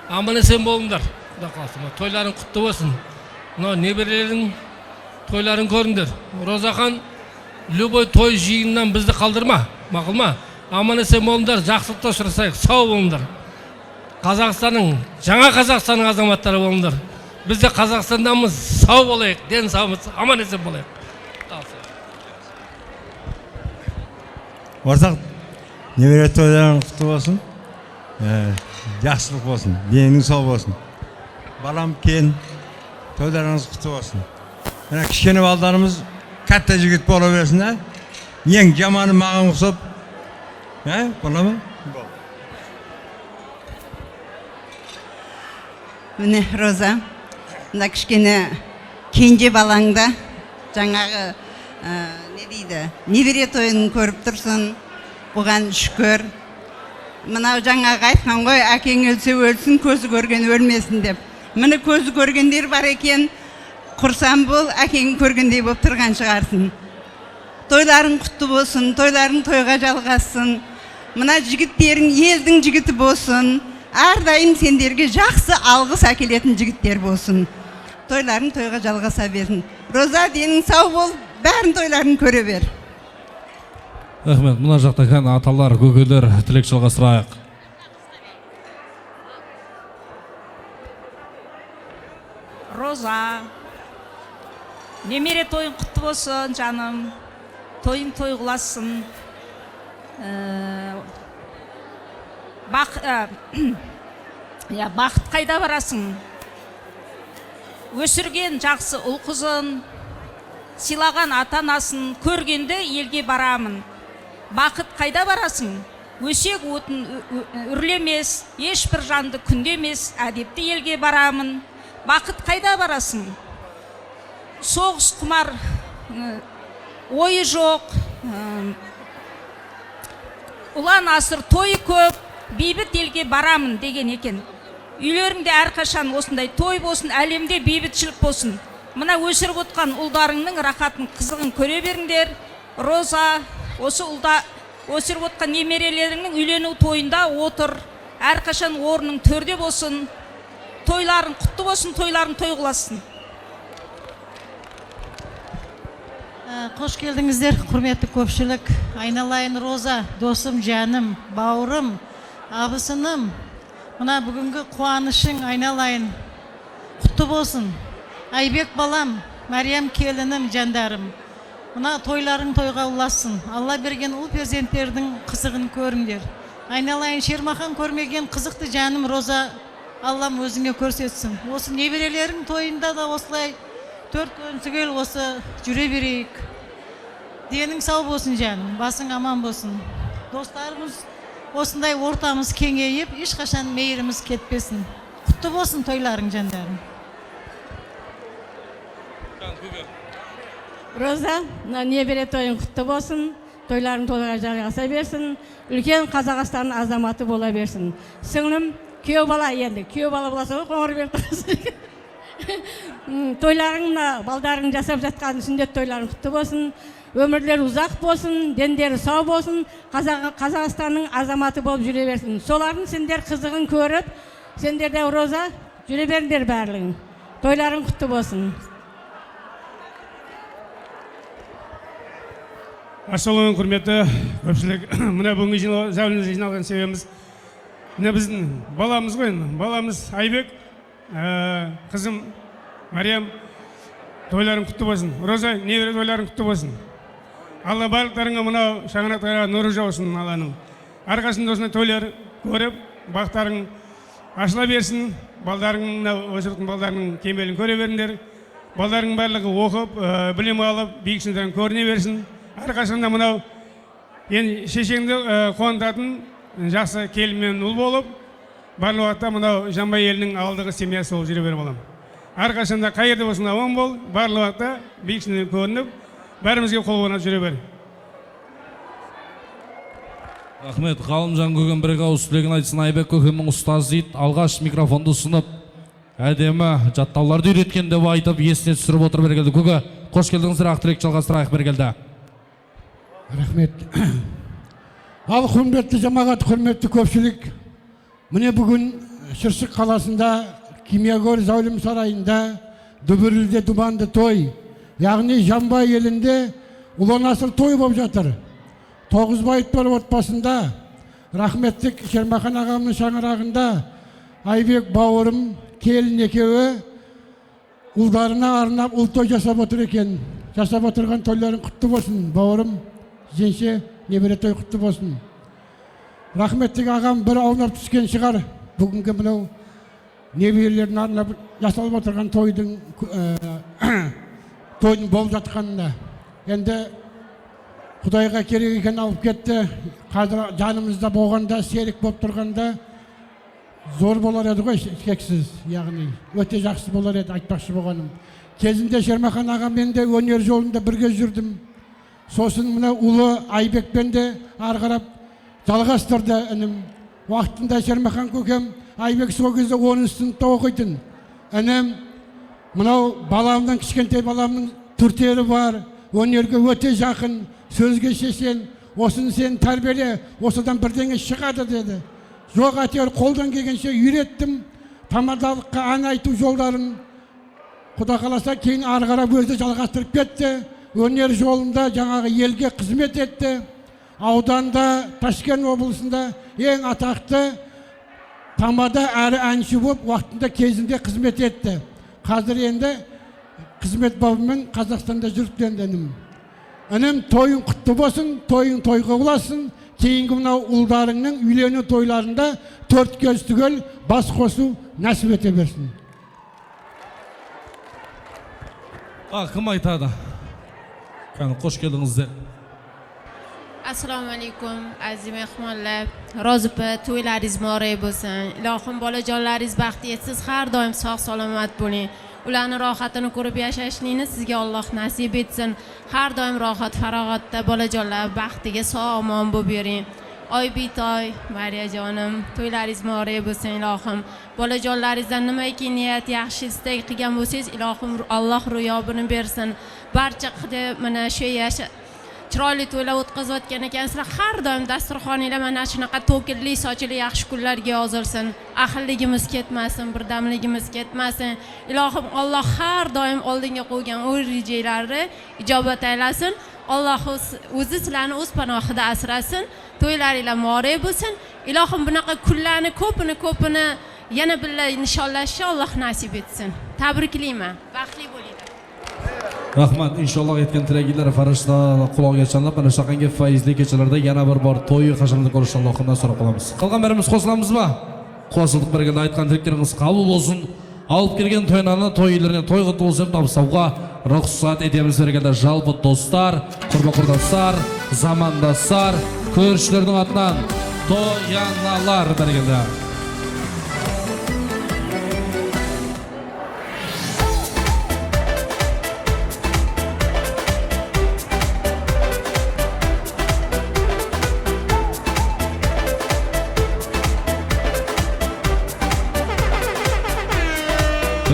Аман есен болыңдар, құда қаласа. Тойларың құтты болсын. Мынау неберелерің тойларын көріңдер. Розахан, любой той жиыннан бізді қалдырма, мақұл ма? Аман есен болыңдар, жақсылықта ұшырасайық, сау болыңдар. Қазақстанның, жаңа Қазақстанның азаматтары болыңдар. Біз де Қазақстандамыз, сау болайық, ден саумыз, аман есен болайық. Ортақ, небере тойларың құтты болсын, жақсылық болсын, денің сау болсын. Балам кен, тойларыңыз құтты болсын. Мына кішкене балдарымыз қатта жігіт бола берсін, ең жаманы маған ұқсап, бола ма? Міне Роза, мына кішкене кенже балаңда жаңағы не дейді, небере тойын көріп тұрсын, бұған шүкір. Мынау жаңағы айтқан ғой, әкең өлсе өлсін, көзі көрген өлмесін деп. Міне көзі көргендер бар екен, құрсан бол, әкең көргендей болып тұрған шығарсын. Тойларың құтты болсын, тойларың тойға жалғасын. Мына жігіттерің елдің жігіті болсын. Әрдайым сендерге жақсы алғыс әкелетін жігіттер болсын. Тойларың тойға жалғаса берсін. Роза, денің сау бол, бәрін тойларын көре бер. Рахмет, мына жақта қан аталар, көкелер тілек жалғастырайық. Роза, немере тойың құтты болсын, жаным. Тойың той қыласын. Бақыт қайда барасың? Өсірген жақсы ұл қызын, сыйлаған ата-анасын көргенде елге барамын. Бақыт қайда барасың? Өсек отын үрлемес, ешбір жанды күндемес, әдепті елге барамын. Бақыт қайда барасың? Соғыс құмар, ойы жоқ, ұлан асыр тойы көп, бейбіт елге барамын деген екен. Үйлеріңде әрқашан осындай той болсын, әлемде бейбітшілік болсын. Мына өсіріп отқан ұлдарыңның рахатын, қызығын көре беріңдер. Роза, осы ұлда өсіріп отқан немерелеріңнің үйлену тойында отыр. Әрқашан орның төрде болсын. Тойларың құтты болсын, тойларың той қыласын. Қош келдіңіздер, құрметті көпшілік. Айналайын Роза, досым, жаным, бауырым, абысыным. Мына бүгінгі қуанышың айналайын. Құтты болсын. Айбек балам, Мариям келінім, жандарым. Мына тойларың тойға ұласын. Алла берген ұл перзенттердің қызығын көріңдер. Айналайын Шермахан көрмеген қызықты жаным Роза, Аллам өзіңе көрсетсін. Осы неберелерің тойында да осылай төрт көңсігел осы жүре берейік. Денің сау болсын жаным, басың аман болсын. Достарымыз осындай ортамыз кеңейіп, ешқашан мейіріміз кетпесін. Құтты болсын тойларың жандарым. Роза, небере тойың құтты болсын, тойларың тойға жалғаса берсін, үлкен Қазақстанның азаматы бола берсін. Сіңлім, күйеу бала енді, күйеу бала боласа ғой, қоңыр беріп тұрсың. Тойларың, балдарың жасап жатқан сүндет тойларың құтты болсын, өмірлер ұзақ болсын, дендері сау болсын, Қазақстанның азаматы болып жүре берсін. Солардың сендер қызығын көріп, сендер де Роза жүре беріңдер барлығын. Тойларың құтты болсын. Ассалаумағалейкум, құрметті көпшілік. Мына бүгінгі зәулімізге жиналған себебіміз мына біздің баламыз ғой, баламыз Айбек, қызым Мариям, тойларың құтты болсын. Роза, небере тойларың құтты болсын. Алла барлықтарыңа мынау шаңырақтарға нұры жаусын Алланың. Арқасында осындай тойлар көріп, бақтарың ашыла берсін, балдарың, өсірдің балдарының кемелін көре беріңдер. Балдарың барлығы оқып, білім алып, биік шыңдардан көріне берсін. Әрқашанда мынау шешеңді қуантатын жақсы келін мен ұл болып, барлық уақытта мынау Жанбай елінің алдығы семьясы болып жүре беріп аламын. Әрқашанда қай жерде болсын аман бол, барлық уақытта биік шыңдардан көрініп, бәрімізге қол қойнап жүре бер. Рахмет, Ғалымжан көген бір ауыз сөйлеген айтсын. Айбек көкемнің ұстазы дейді, алғаш микрофонды ұсынып, әдемі жаттауларды үйреткен деп айтып, есіне түсіріп отыр бергелді. Көке, қош келдіңіздер, ақтірек жалғастырайық бергелді. Рахмет. Ал құрметті жамағат, құрметті көпшілік, міне бүгін Шыршық қаласында, Кимягор Зәулім сарайында, Дүбірліде думанды той, яғни Жанбай елінде ұлан асыр той болып жатыр. Тоғызбайыттар отбасында, рахметтік Шермахан ағамның шаңырағында, Айбек бауырым, келін екеуі ұлдарына арнап ұл той жасап отыр екен. Жасап отырған тойларын құтты болсын, бауырым, жеңше, небере той құтты болсын. Рахметтік ағам бір аунап түскен шығар, бүгінгі мынау неберелерін арнап жасалып отырған тойдың болып жатқанына. Енді Құдайға керек екен алып кетті. Қазір жанымызда болғанда, серік болып тұрғанда зор болар еді ғой, шексіз, яғни өте жақсы болар еді, айтпақшы болғаным. Кезінде Шермахан ағамен де өнер жолында бірге жүрдім. Сосын мына ұлы Айбекпен де арғарап жалғастырды інім. Уақытында Шермахан көкем Айбек сол кезде 10 сыныпта оқитын. Інім, мынау баламның, кішкентай баламның түртері бар, өнерге өте жақын, сөзге шешен, осын сен тәрбиеле, осыдан бірдеңе шығады деді. Жоқ, әйтеуір қолдан келгенше үйреттім, тамадалыққа ән айту жолдарын. Құда қаласа кейін ары қарап өзі жалғастырып кетті. Өнер жолында жаңағы елге қызмет етті. Ауданда, Ташкент облысында ең атақты тамада әрі әнші болып, уақытында кезінде қызмет етті. Қазір енді қызмет бабымен Қазақстанда жүріп кенденім. Інім, тойың құтты болсын, тойың тойға боласын. Кейінгі мынау ұлдарыңның үйлену тойларында 4 көз түгел бас қосу нәсіп ете берсін. Кім айтады? Қош келдіңіздер. Assalomu alaykum, aziz mehmonlar. Rozipa, to'ylaringiz muborak bo'lsin. Ilohim bolajonlaringiz baxtli etsiz, har doim sog' salomat bo'ling. Ularning rohatini ko'rib yashashlikni sizga Alloh nasib etsin. Har doim rohat farog'atda bolajonlar baxtiga sog' omon bo'lib yuring. Oybitoy, Mariyajonim, to'ylaringiz muborak bo'lsin ilohim. Bolajonlaringizdan nimaki niyat, yaxshi istak qilgan bo'lsangiz, ilohim Alloh ro'yobini bersin. Barcha mana shu chiroyli to'ylar o'tkazayotgan ekansizlar, har doim dasturxoninglar mana shunaqa to'killi, sochili yaxshi kunlarga yozilsin. Ahilligimiz ketmasin, birdamligimiz ketmasin. Ilohim Alloh har doim oldinga qo'ygan rejalarni ijobat aylasin. Alloh o'zi sizlarni o'z panohida asrasin. To'ylaringlar muborak bo'lsin. Ilohim bunaqa kunlarni ko'pini yana birga nishonlashni Alloh nasib etsin. Tabriklayman. Baxtli bo'linglar. Rahmat, inshaalloh aytgan tilaklar farishta quloqga chalinib, mana shunaqangi fayzli kechalarda yana bir bor to'y qashamni ko'rish Allohdan so'rab qolamiz. Qolgan birimiz qo'shilamizmi? Qo'shildik birga aytgan tilaklaringiz qabul bo'lsin. Olib kelgan to'ylarni, to'ylarni to'y qilib bo'lsin, topsavga ruxsat etamiz berganda jalbi do'stlar, qurba-qurdoshlar, zamondoshlar, ko'rishlarning atdan to'yanalar berganda.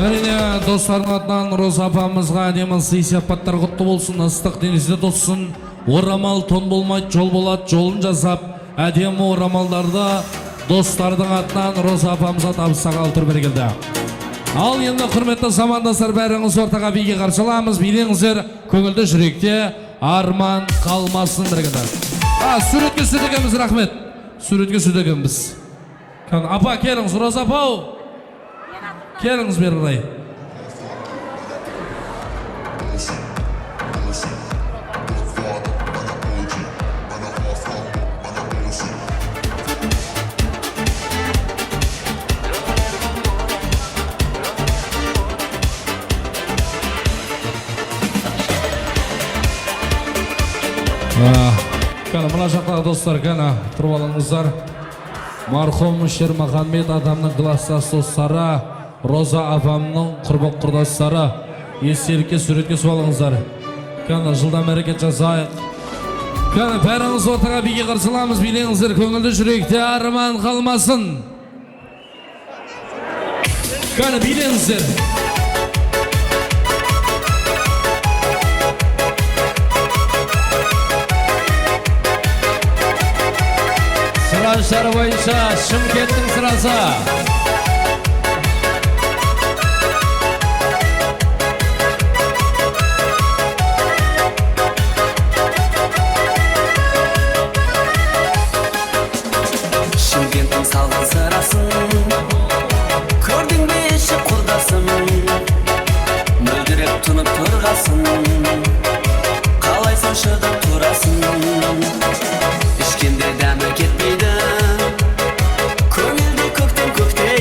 Әрине, достардың атынан Роза апамызға әдемі сый-сияпаттар құтты болсын, ыстық денесінде тоссын, орамал тон болмайды, жол болады, жолын жасап, әдемі орамалдарды достардың атынан Роза апамызға табысаға алтыр бергелді. Ал енді құрметті замандастар, бәріңіз ортаға биге қаршыламыз, билеңіздер, көңілді жүректе арман қалмасын бергелді. Суретке сөздегенбіз, рахмет. Суретке сөздегенбіз. Апа, келіңіз, Роза апау. Келіңіз бері қарай. Кәні мұна жақтағы достар, кәні тұрып алыңыздар. Мархум Шермаханбет адамның класстас достары, Роза апамның құрбақ құрдастары, естелікке суретке суалыңыздар. Кәні жылдан әрекет жасайық. Кәні бәріңіз ортаға биге қарсыламыз, билеңіздер, көңілді жүректе арман қалмасын. Кәні билеңіздер. Sıraçları boyunca Şımkent'in sırası. Şımkent'in salgın sırasın, gördün mü işi kurdasın, möldirep tunup turgasın, kalaysın şıdıp turasın. İşkende dämi ketmeydi, köngülde kökten kökte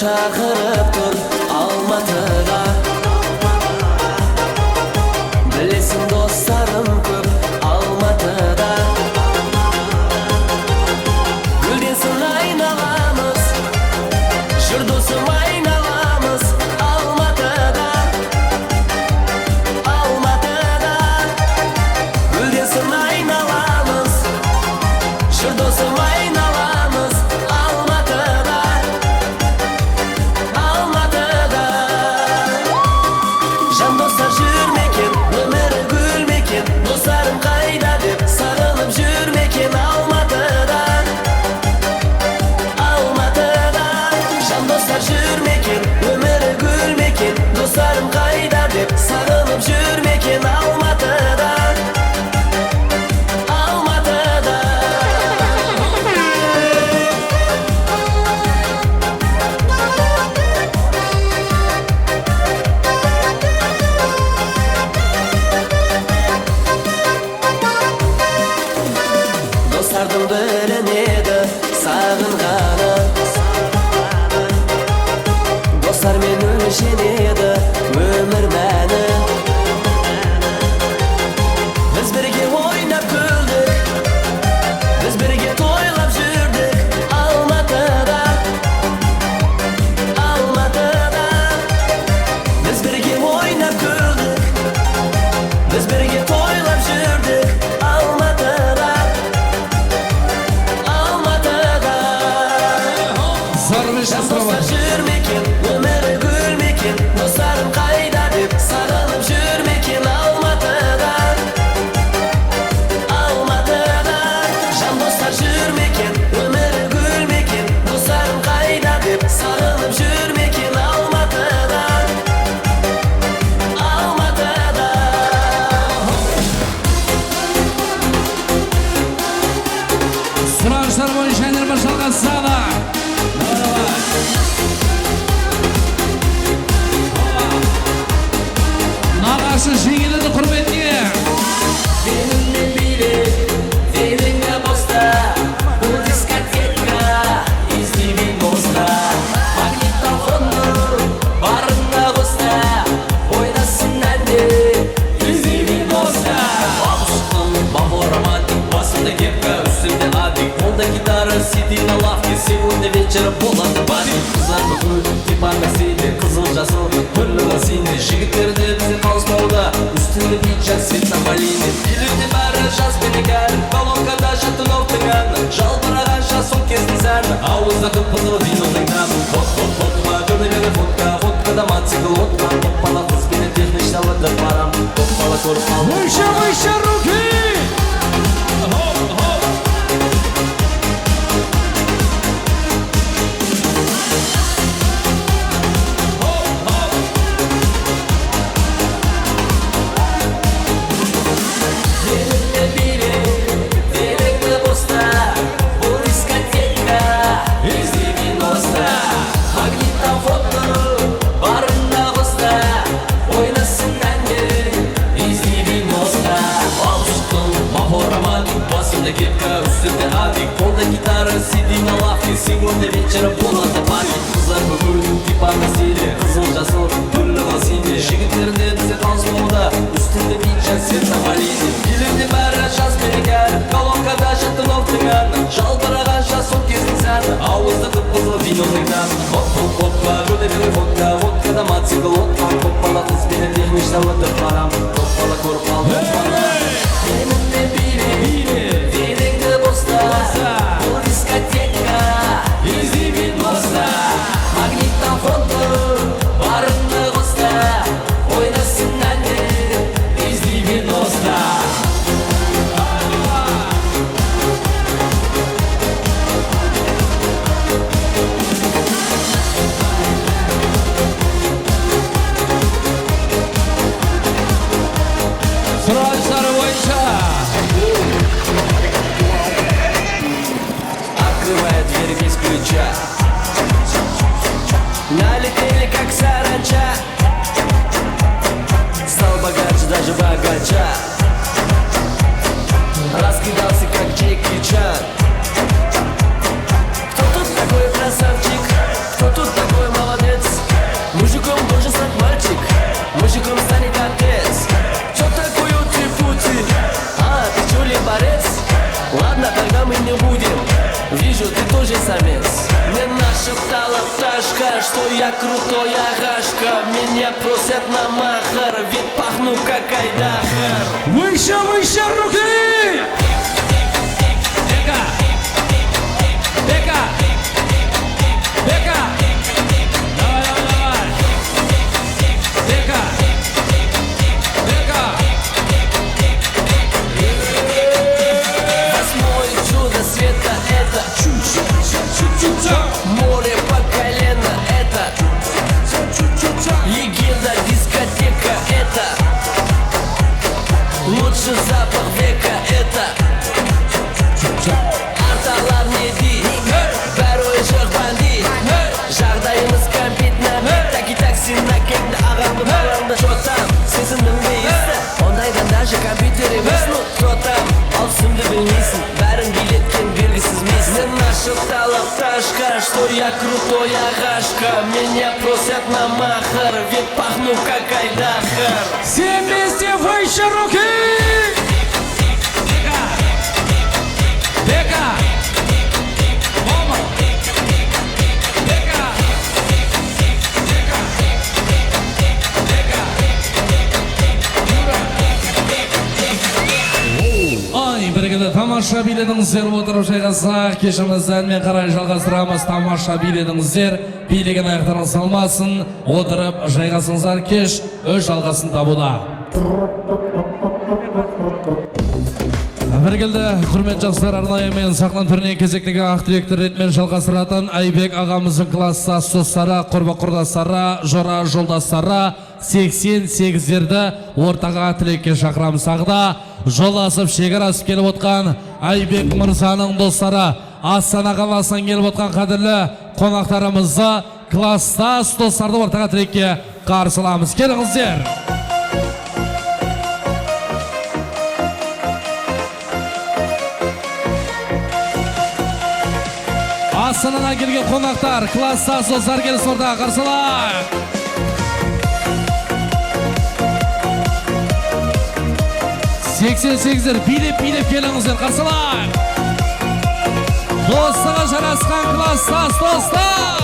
chaqirib tur Almatıda Bilesin dostlarım ko'p Almatıda Güldensin aynalamız Jür do'sum aynalamız Almatıda Almatıda Güldensin aynalamız Jür do'sum aynalamız Almatıda Almatıda Jan dostlar jürmekin Ömürü gülmekin Dostlarım kayda deb Sarılıp jürmekin Almatıda Almatıda Jan dostlar jürmekin Ömürü gülmekin Dostlarım kayda deb Sarılıp jürmekin Almatıda Almatıda Dostlardım bilinedi sağınğanı Dostlar men ölüşen edi ömür meni Biz birge oynab güldük Biz birge to'ylab jurdik Almatıda Almatıda Biz birge oynab güldük Biz birge to'ylab jurdik Almatıda Almatıda Sarmış Dostlar jürmekin ömürü gülmekin Dostlarım kayda deb sarılıp jürmekin Almatıda Almatıda Jan dostlar jürmekin ömürü gülmekin Dostlarım kayda deb sarılıp jürmekin Almatıda Almatıda Suranışlar boyunca Enerma Şalqası'na Nağaşı жеңілді құрметіне Benimle biri, seninle bosta Bu diskoteka, izleyeyim bosta Magnetofonu, barında bosta Oynasın hadi, izleyeyim bosta Babuşkın, бабу романтик Басымда кепка, үстімде адик Қолда гитара, сиди на лавке Сегодня вечером болады бадик Қыздар бүкіл, типа Мерседе Қызыл жасыл, күллі сине Жігіттерде бізде қалыспауда Үстінде пиджак, свет на малине Үйлерде бәрі жаз бен кәрі Колонкада жатты ноқтың әні Жалбырағанша сол кездің сәні Ауызда қып-қызыл виноның дәмі Хот-хот-хотқа, көрді мені фотка Фоткада мотоцикл, отқа Топпала қыз бені технична өтіп барам Топпала көріп қалдым Выше руки! Benimle biri, seninle bosta Bu diskoteka, izleyeyim bosta Magnetofonu, barında bosta Oynasın hadi, izleyeyim bosta Babuşkın, бабу романтик Басымда кепка, үстімде адик Қолда гитара, сиди на лавке Сегодня вечером болады бадик Қыздар бүкіл, типа Мерседе Қызыл жасыл, күллі сине Жігіттерде бізде қалыспауда Үстінде пиджак, свет на малине Үйлерде бәрі жаз бен кәрі Колонкада жатты ноқтың әні Жалбырағанша сол кездің сәні Ауызда қып-қызыл виноның дәмі Хот-хот-хотқа, көрді мені фотка Фоткада мотоцикл, отқа Топпала қыз бені технична өтіп барам Топпала көріп қалдым Benimle biri, seninle bosta Bu diskoteka, izleyeyim bosta Magnetofonu, barında bosta Oynasın hadi, izleyeyim bosta Suranışlar boyunca Открывая дверь без ключа Налетели как саранча Стал богаче, даже богача Раскидался как Джеки Чан Кто тут такой красавчик? Кто тут такой молодой? еще ты тоже самец. Мне нашептала пташка, что я крутой агашка. Меня просят на махар, ведь пахну как айдахар. Выше, выше руки! Бека! Бека! Бека! Давай, давай, давай! Бека! Бека! Восьмое чудо света это море по колено это легенда дискотека это лучший запах века это арталар не дейді бәрі жоқ бандит жағдайымыз кәмпит нәмет таки такси накеңді ағамды балаңды жотам сезімнің бейісі ондайдан даже компьютер емес ну жотам ал түсімді білмейсің бәрін билеткен белгісіз мисс мен нашептала пташка что я крутой агашка меня просят на махар ведь пахну как айдахар. Все вместе выше руки! Бека! Мама! Бека! Бека! Ой, бірігіді тамаша биледіңіздер отырып жайғасақ, кешімізді әнмен қарай жалғастырамыз. Тамаша биледіңіздер, билеген аяқтарың салмасын, отырып жайғасыңыздар, кеш өз жалғасын табуда. Біргілді, құрмет жақсылар арнайы мен сақлан түрінен кезектегі ақ директор ретмен жалғастыратын Айбек ағамыздың класстас достары, құрба-құрдастары, жора жолдастары 88-дерді ортаға тілекке шақырамыз. Ағда жол асып шекара асып келіп отқан Айбек мырзаның достары, Астана қаласынан келіп отқан қадірлі қонақтарымызды класстас достарды ортаға тілекке қарсыламыз. Келіңіздер! Астанадан келген қонақтар, класстас достар келіс ортаға қарсылайық. 88-дер билеп келіңіздер, қарсылайық. Достығы жарасқан класстас достар.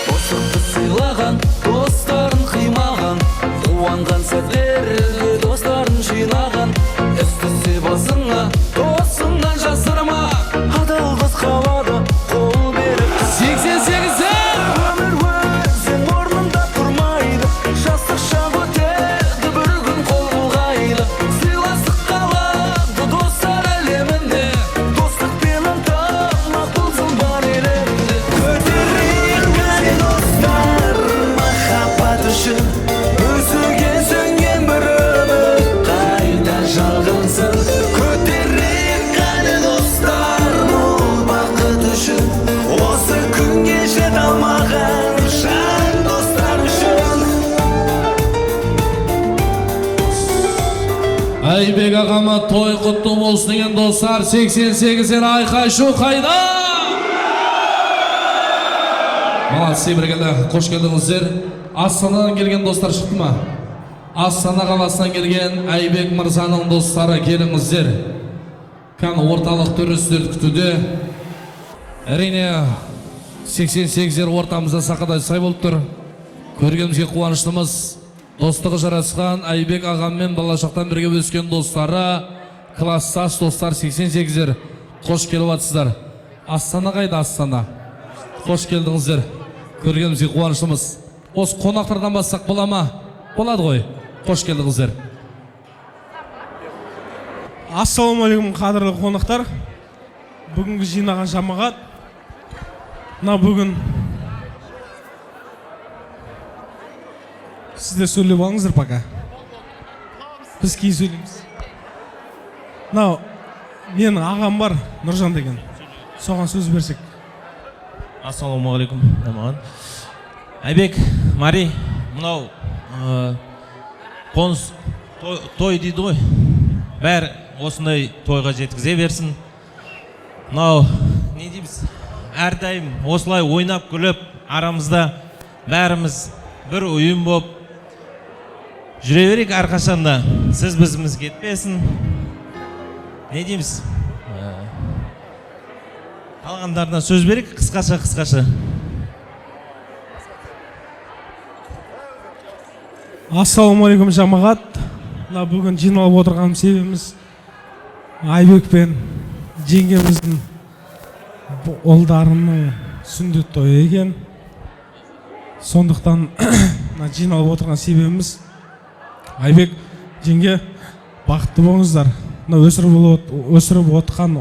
Достықты сыйлаған, достарын қимаған, қуанған сәтлерде достарын жинаған. Үстісі басыңа, досыңнан жасырма, адал қыз қалады, қол беріп. 88-дер! Өмір өзен орнында тұрмайды, жастық шақ өтеді, бір күн қол бұлғайды. Сыйластық қалады достар әлемінде, достықпен ынтымақ болсын бар елімде. Көтерейік қане достар, махаббат үшін өсуге сөнген бір өмір қайта жалғансын. Көтерейік қане достар, бұл бақыт үшін осы күнге жете алмаған жан достар үшін. Айбек ағама той құтты болсын деген достар, 88-дер айқай шу қайда? Молодцы, біргелі, қош келдіңіздер. Астанадан келген достар шықты ма? Астана қаласынан келген Айбек мырзаның достары келіңіздер. Қан орталық төрісіздерді күтуде. Әрине 88-дер ортамызда сақадай сай болып тұр. Көргенімізге қуаныштымыз. Достығы жарасқан Айбек ағаммен балашақтан бірге өскен достары, класстас достар 88-дер. Қош келіп атсыздар. Астана қайда Астана? Қош келдіңіздер. Көргенімізге қуаныштымыз. Осы қонақтардан бассақ бола ма? Болады ғой. Қош келдіңіздер. Ассалаумағалейкум қадірлі қонақтар. Бүгінгі жинаған жамағат. Мына бүгін сіздер сөйлеп алыңыздар пока. Біз кейін сөйлейміз. Мынау менің ағам бар, Нұржан деген. Соған сөз берсек. Ассалаумағалейкум. Айбек, Мари, мынау қоныс той дейді ғой. Бәрі осындай тойға жеткізе берсін. Мынау не дейміз? Әрдайым осылай ойнап күліп арамызда бәріміз бір ұйым болып жүре берейік әрқашанда. Сіз бізіміз кетпесін. Не дейміз? қалғандарына сөз берейік, қысқаша. Ассалаумағалейкум жамағат. Мына бүгін жиналып отырған себебіміз Айбек пен жеңгеміздің ұлдарының сүндет тойы екен. Сондықтан жиналып отырған себебіміз Айбек жеңге бақытты болыңыздар. Өсіріп отқан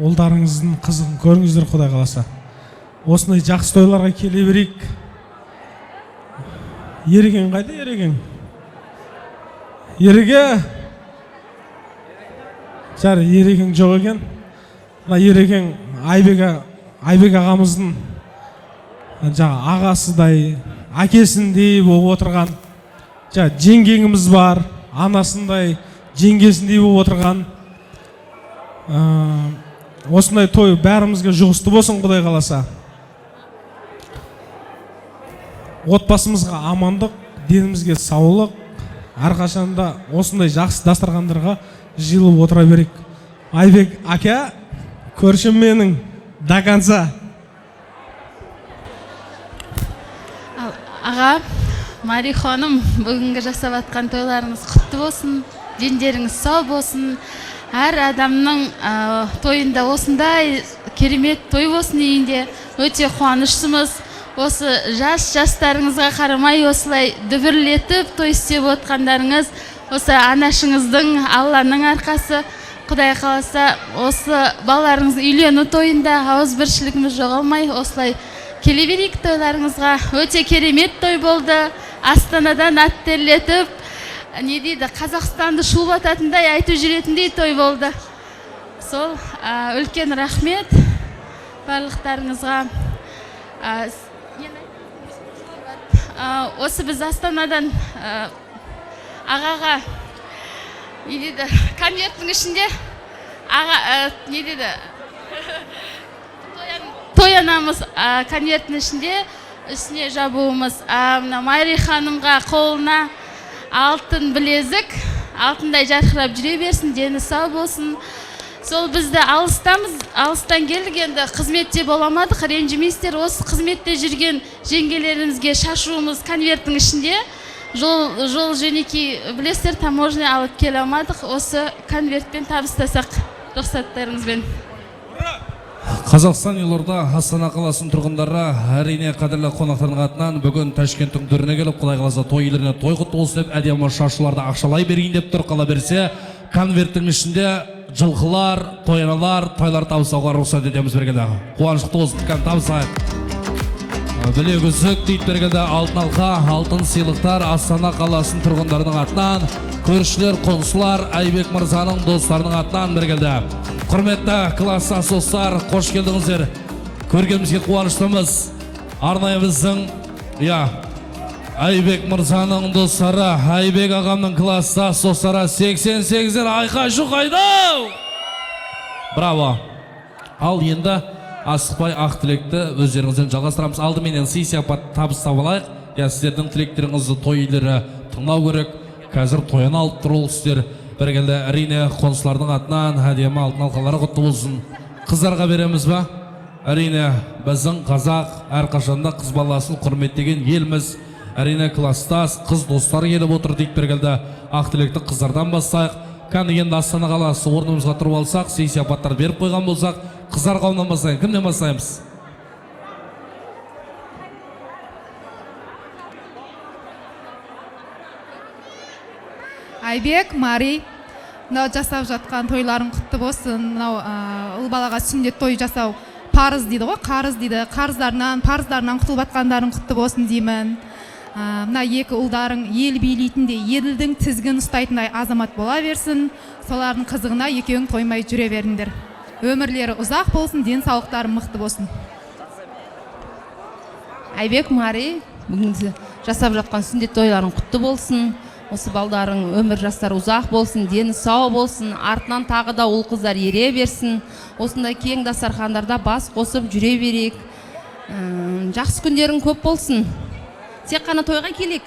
ұлдарыңыздың қызығын көріңіздер, Құдай қаласа. Осындай жақсы тойларға келе берейік. Ереген қайда, Ереген? Ереген жоқ екен. Ереген Айбек ағамыздың ағасыдай, әкесіндей болып отырған. Жеңгеңіміз бар, анасындай, жеңгесіндей болып отырған. Осындай той бәрімізге жұғысты болсын, Құдай қаласа. Отбасымызға амандық, денімізге саулық, әрқашанда осындай жақсы дастархандарға жиылып отыра берейік. Айбек ака, көршім менің, до конца. Аға, Мари ханым, бүгінгі жасап атқан тойларыңыз құтты болсын, дендеріңіз сау болсын. Әр адамның тойында осындай керемет той болсын дейінде өте қуаныштымыз. Осы жастарыңызға қарамай осылай дүбірлетіп той істеп отқандарыңыз, осы анашыңыздың, Алланың арқасы. Құдай қаласа, осы балаларыңыз үйлену тойында ауызбіршілігіміз жоғалмай, осылай келе берейік тойларыңызға. Өте керемет той болды. Астанадан ат терлетіп, Қазақстанды шулататындай айтып жүретіндей той болды. Сол үлкен рахмет барлықтарыңызға. Осы біз Астанадан ағаға конверттің ішінде тоянамыз, конверттің ішінде үстіне жабуымыз. Майри ханымға қолына алтын білезік, алтындай жарқырап жүре берсін, дені сау болсын. Сол бізді алыстан келдік, енді қызметте боламадық, ренжімейсіздер. Осы қызметте жүрген жеңгелерімізге шашуымыз конверттің ішінде. Жол жөнекей білесіздер, таможня алып келе алмадық. Осы конвертпен табыстасақ, рұқсаттарыңызбен. Қазақстан елорда Астана қаласының тұрғындары, әрине қадірлі қонақтардың атынан бүгін Ташкенттің төріне келіп, Құдай қаласа той иелеріне той құтты болсын деп, әдемі шашуларды ақшалай берейін деп тұр. Қала берсе, конверттің ішінде жылқылар, тойаналар, тойлар табысауға рұқсат етеміз бергенде. Қуанышты болсын, табысайық. Білек үзік дейді бергенде, алтын алқа, алтын сыйлықтар Астана қаласының тұрғындарының атынан, көршілер, қонсылар, Айбек мырзаның достарының атынан бергенде. Құрметті класстас достар, қош келдіңіздер. Көргенімізге қуаныштымыз. Арнайы біздің, Айбек мырзаның достары, Айбек ағамның класстас достары 88-ден айқа жұқайдау! Браво! Ал енді асықпай ақ тілекті өздеріңізден жалғастырамыз. Алдыменен сый-сияпат табыстап алайық. Сіздердің тілектеріңізді той иелері тыңдау керек. Қазір тойын алып тұру сіздер. Бергенде әрине қонсылардың атынан әдемі алтын алқалары құтты болсын. Қыздарға береміз ба? Әрине біздің қазақ әрқашанда қыз баласын құрметтеген елміз. Әрине класстас қыз достар келіп отыр дейді бергенде. Ақ тілекті қыздардан бастайық. Кәні енді Астана қаласы орнымызға тұрып алсақ, сый-сияпаттар беріп қойған болсақ, қыздар қауымнан бастайын. Кімнен бастаймыз? Айбек, Мари, мынау жасап жатқан тойларың құтты болсын. Мынау ұл балаға сүндет той жасау парыз дейді ғой, қарыз дейді. Парыздарынан құтылып жатқандарың құтты болсын деймін. Мына екі ұлдарың ел билейтіндей, елдің тізгін ұстайтындай азамат бола берсін. Солардың қызығына екеуің тоймай жүре беріңдер. Өмірлері ұзақ болсын, денсаулықтары мықты болсын. Айбек, Мари, бүгін жасап жатқан сүндет тойларың құтты болсын. Осы балдарың өмір жастары ұзақ болсын, дені сау болсын, артынан тағы да ұл қыздар ере берсін. Осындай кең дастархандарда бас қосып жүре берейік. Жақсы күндерің көп болсын. Тек қана тойға келейік.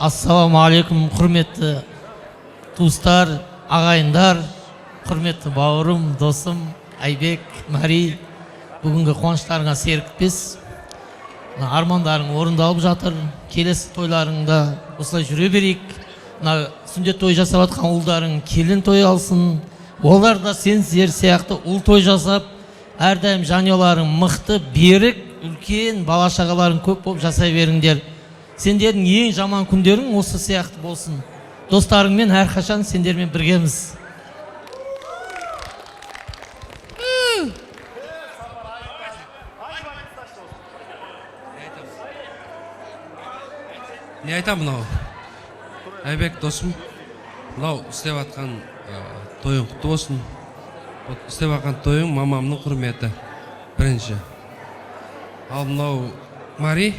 Ассалаумағалейкум, құрметті туыстар, ағайындар, құрметті бауырым, досым, Айбек, Мари, бүгінгі қуаныштарыңа серіктес. Армандарың орындалып жатыр, келесі тойларыңда осылай жүре берейік. Сүндет той жасап жатқан ұлдарың келін той алсын, олар да сендер сияқты ұл той жасап, әрдайым жанұяларың мықты, берік, үлкен бала шағаларың көп болып жасай беріңдер. Сендердің ең жаман күндерің осы сияқты болсын. Достарыңмен әрқашан сендермен біргеміз. Не айтам мынау? Айбек досым, мынау істеп атқан тойың құтты болсын. Істеп атқан тойың мамамның құрметі бірінші. Ал мынау Мари,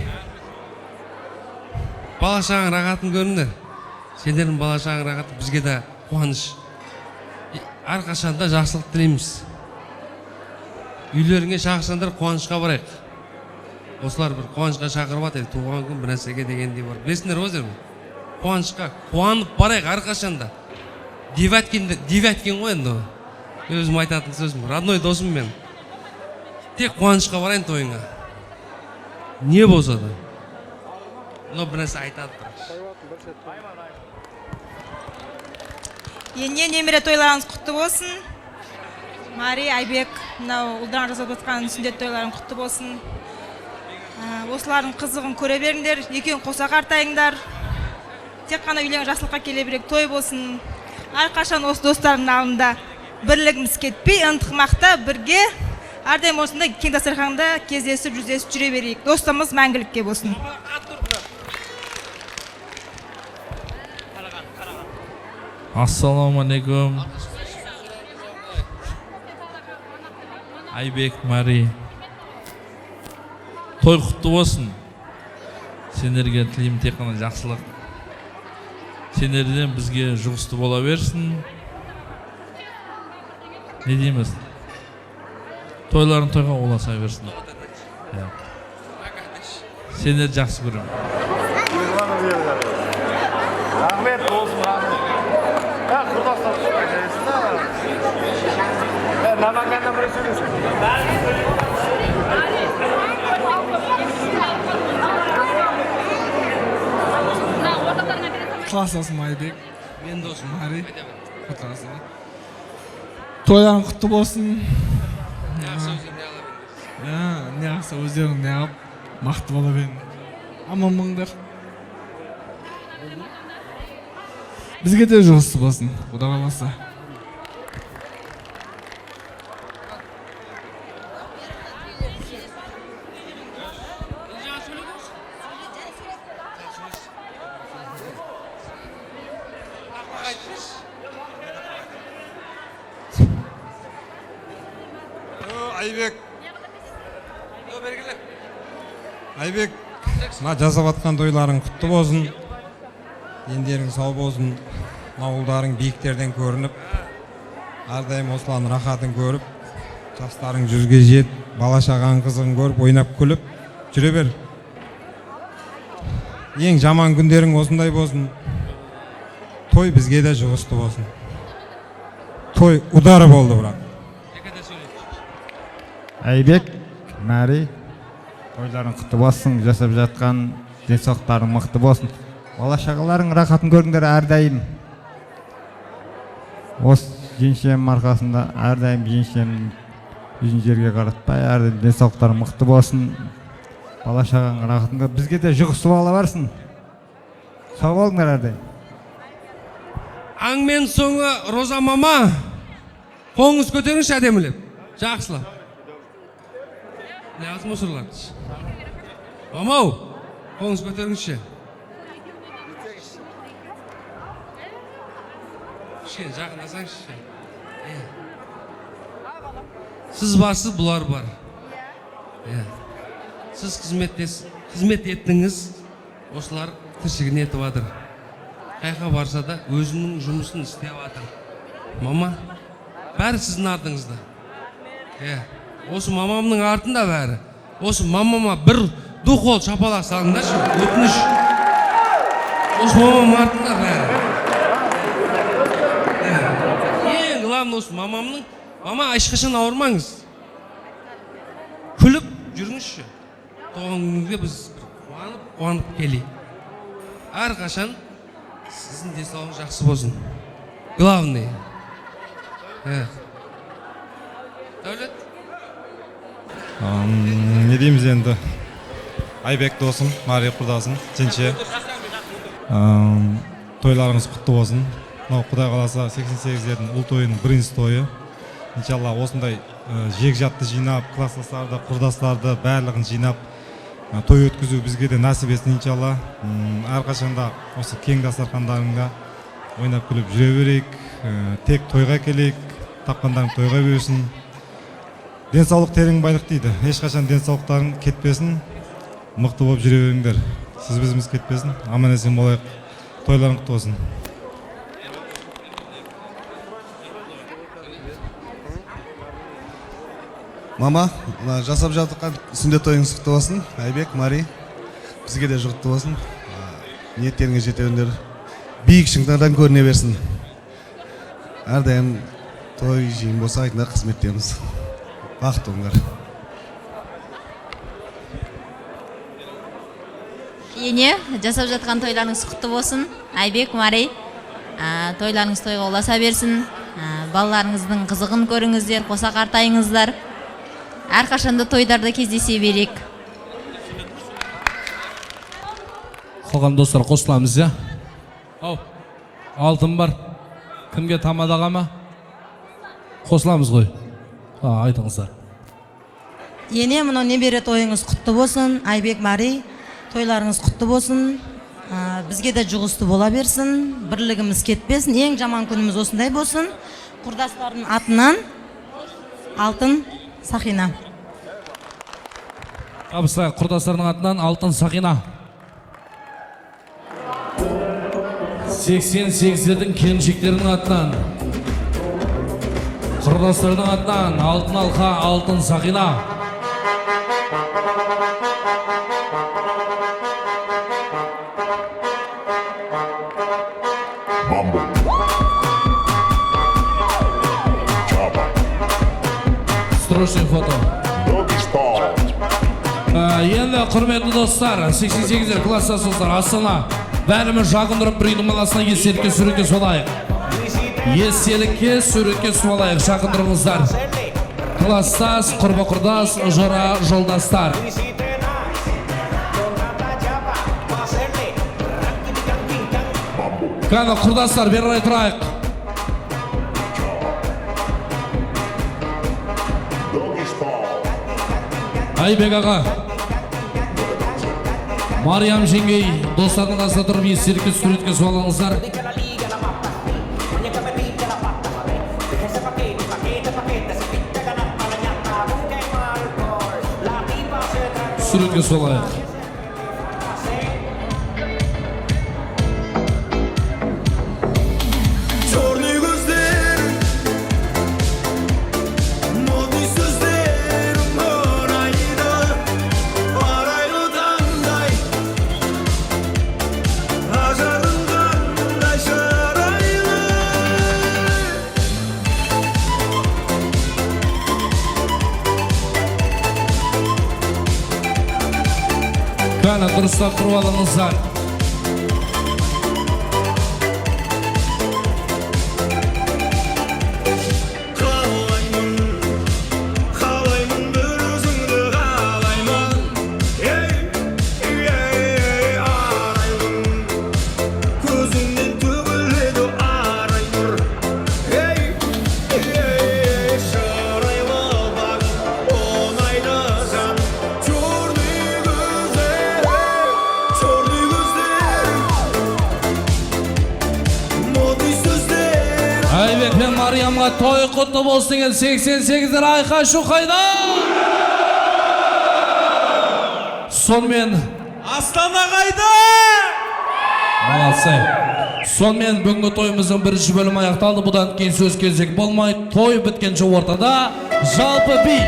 бала шағаң рахатын көріңдер. Сендердің бала шағаң рахаты бізге де қуаныш. Әрқашанда жақсылық тілейміз. Үйлеріңе шақырсаңдар қуанышқа барайық. Осылар бір қуанышқа шақырып атыр, туған күн бір нәрсеге дегендей бар. Білесіңдер өздерің? Қуанышқа, қуанып барайық әрқашанда. Девяткин ғой енді. Өзім айтатын сөзім, родной досым мен. Тек қуанышқа барайын тойыңа. Не болса да. Но бір нәрсе айтады. Енді немере тойларыңыз құтты болсын. Мари, Айбек, мынау ұлдан жасап отқан сүндет тойларың құтты болсын. Осылардың қызығын көре беріңдер, екеуін қоса қартайыңдар. Тек қана үйлерің жақсылыққа келе берек той болсын. Әрқашан осы достардың алдында бірлігіміз кетпей, ынтымақта бірге, әрдайым осында кең дастарханда кездесіп, жүздесіп жүре берейік. Достығымыз мәңгілікке болсын. Ассалаумағалейкум. Айбек, Мари. Той құтты болсын. Сендерге тілеймін тек қана жақсылық. Сендерден бізге жұғысты бола берсін. Не дейміз? Тойларын тойға оласа берсін. Сендер жақсы көрем. Рахмет болсын, рахмет. Құрдастар қайтайсың да. Наманганда бір сөйлесің. Классасың Айбек. Мен досым. Мари. Құттықтасың. Тойларың құтты болсын. Не ақса өздерің не ағып, мақты бола берін. Аман болыңдар. Бізге де жұғысты болсын, Құда қаласа. Айбек, мына жасап атқан тойларың құтты болсын. Дендерің сау болсын. Ауылдарың биіктерден көрініп, әрдайым осылардың рахатын көріп, жастарың жүзге жет, бала шағаң қызығын көріп, ойнап күліп, жүре бер. Ең жаман күндерің осындай болсын. Той бізге де жұғысты болсын. Той удары болды бірақ. Айбек, Мари, тойларың құтты болсын, жасап жатқан денсаулықтарың мықты болсын. Бала шағаларың рахатын көріңдер әрдайым. Осы женшем арқасында әрдайым женшем жүзін жерге қаратпай, әрдайым денсаулықтарың мықты болсын. Бала шағаң рахатын көріп, бізге де жұғысты бола барсын. Сау болыңдар әрдайым. Аңмен соңы Роза мама, қолыңыз көтеріңізші әдемілеп. Жақсылап. Не азым осырларыңыз. Мамау, қолыңыз көтеріңізші. Кішкене жақындасаңызшы. Сіз барсыз, бұлар бар. Сіз қызмет еттіңіз, осылар тіршілігін етіп жатыр. Қайқа барса да өзінің жұмысын істеп жатыр. Мама, бәрі сіздің артыңызда. Осы мамамның артында бәрі. Осы мамама бір ду қол шапалақ салыңдаршы, өтініш. Осы мамамның артында бәрі. Ең главный осы мамамның. Мама, ешқашан ауырмаңыз. Күліп жүріңізші. Туған күніңізге біз қуанып келейік. Әрқашан сіздің денсаулығыңыз жақсы болсын. Главный. Дәулет? Не дейміз енді? Айбек досым, Мари құрдасым, Жеңше. Тойларыңыз құтты болсын. Құдай қаласа 88-лердің ұл тойының бірінші тойы. Иншалла осындай жек-жатты жинап, класстастарды, құрдастарды барлығын жинап той өткізу бізге де насіп етсін иншалла. Әрқашанда осы кең дастархандарыңда ойнап күліп жүре берейік. Тек тойға келейік, тапқандарың тойға берсін. Денсаулық терең байлық дейді. Ешқашан денсаулықтарың кетпесін, мықты болып жүре беріңдер. Сіз бізіміз кетпесін, аман есен болайық. Тойларың құтты болсын. Мама, жасап жатқан сүндет тойыңыз құтты болсын. Айбек, Мари, бізге де жұқты болсын. Ниеттеріңе жете өндер. Биік шыңдардан көріне берсін. Әрдайым той жиын болса айтындар қызметтеміз. Бақыт оңдар. Ене, жасап жатқан тойларыңыз құтты болсын. Айбек, Мари, тойларыңыз тойға оласа берсін. Балаларыңыздың қызығын көріңіздер, қоса қартайыңыздар. Әрқашанда тойдарда кездесе берек. Қалған достар қосыламыз, я? Алтын бар. Кімге тамадаға ма? Қосыламыз ғой. Айтыңыздар. Ене, мұны небере тойыңыз құтты болсын. Айбек, Мари, тойларыңыз құтты болсын. Бізге де жұғысты бола берсін. Бірлігіміз кетпесін. Ең жаман күніміз осындай болсын. Құрдастардың атынан Алтын Сақина. Абыстай, құрдастардың атынан Алтын Сақина. 88-лердің келіншектерінің атынан, құрдастардың атынан Алтын Алқа, Алтын Сақина. Срочный фото. Енді құрметті достар, 88-лер класстасыңыздар, Астана. Бәріміз жақындырып бір үйдің баласына естелікке суретке солайық. Естелікке суретке солайық, жақындырыңыздар. Класстас, құрба-құрдас, жора жолдастар. Қаны құрдастар, бері тұрайық. Айбек аға, Мариям жеңгей, достардың қасында тұрып естелікке суретке суалыңыздар. Суретке суалайық. Қаны дұрыстап тұрып алыңыздар. Айбек пен Мариямға той құтты болсын деген 88-лер айқа шуқайда. Сонымен Астана қайда? Аласы. Сонымен бүгінгі тойымыздың бірінші бөлімі аяқталды. Бұдан кейін сөз кезек болмай, той біткенше ортада жалпы би.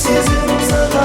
Sen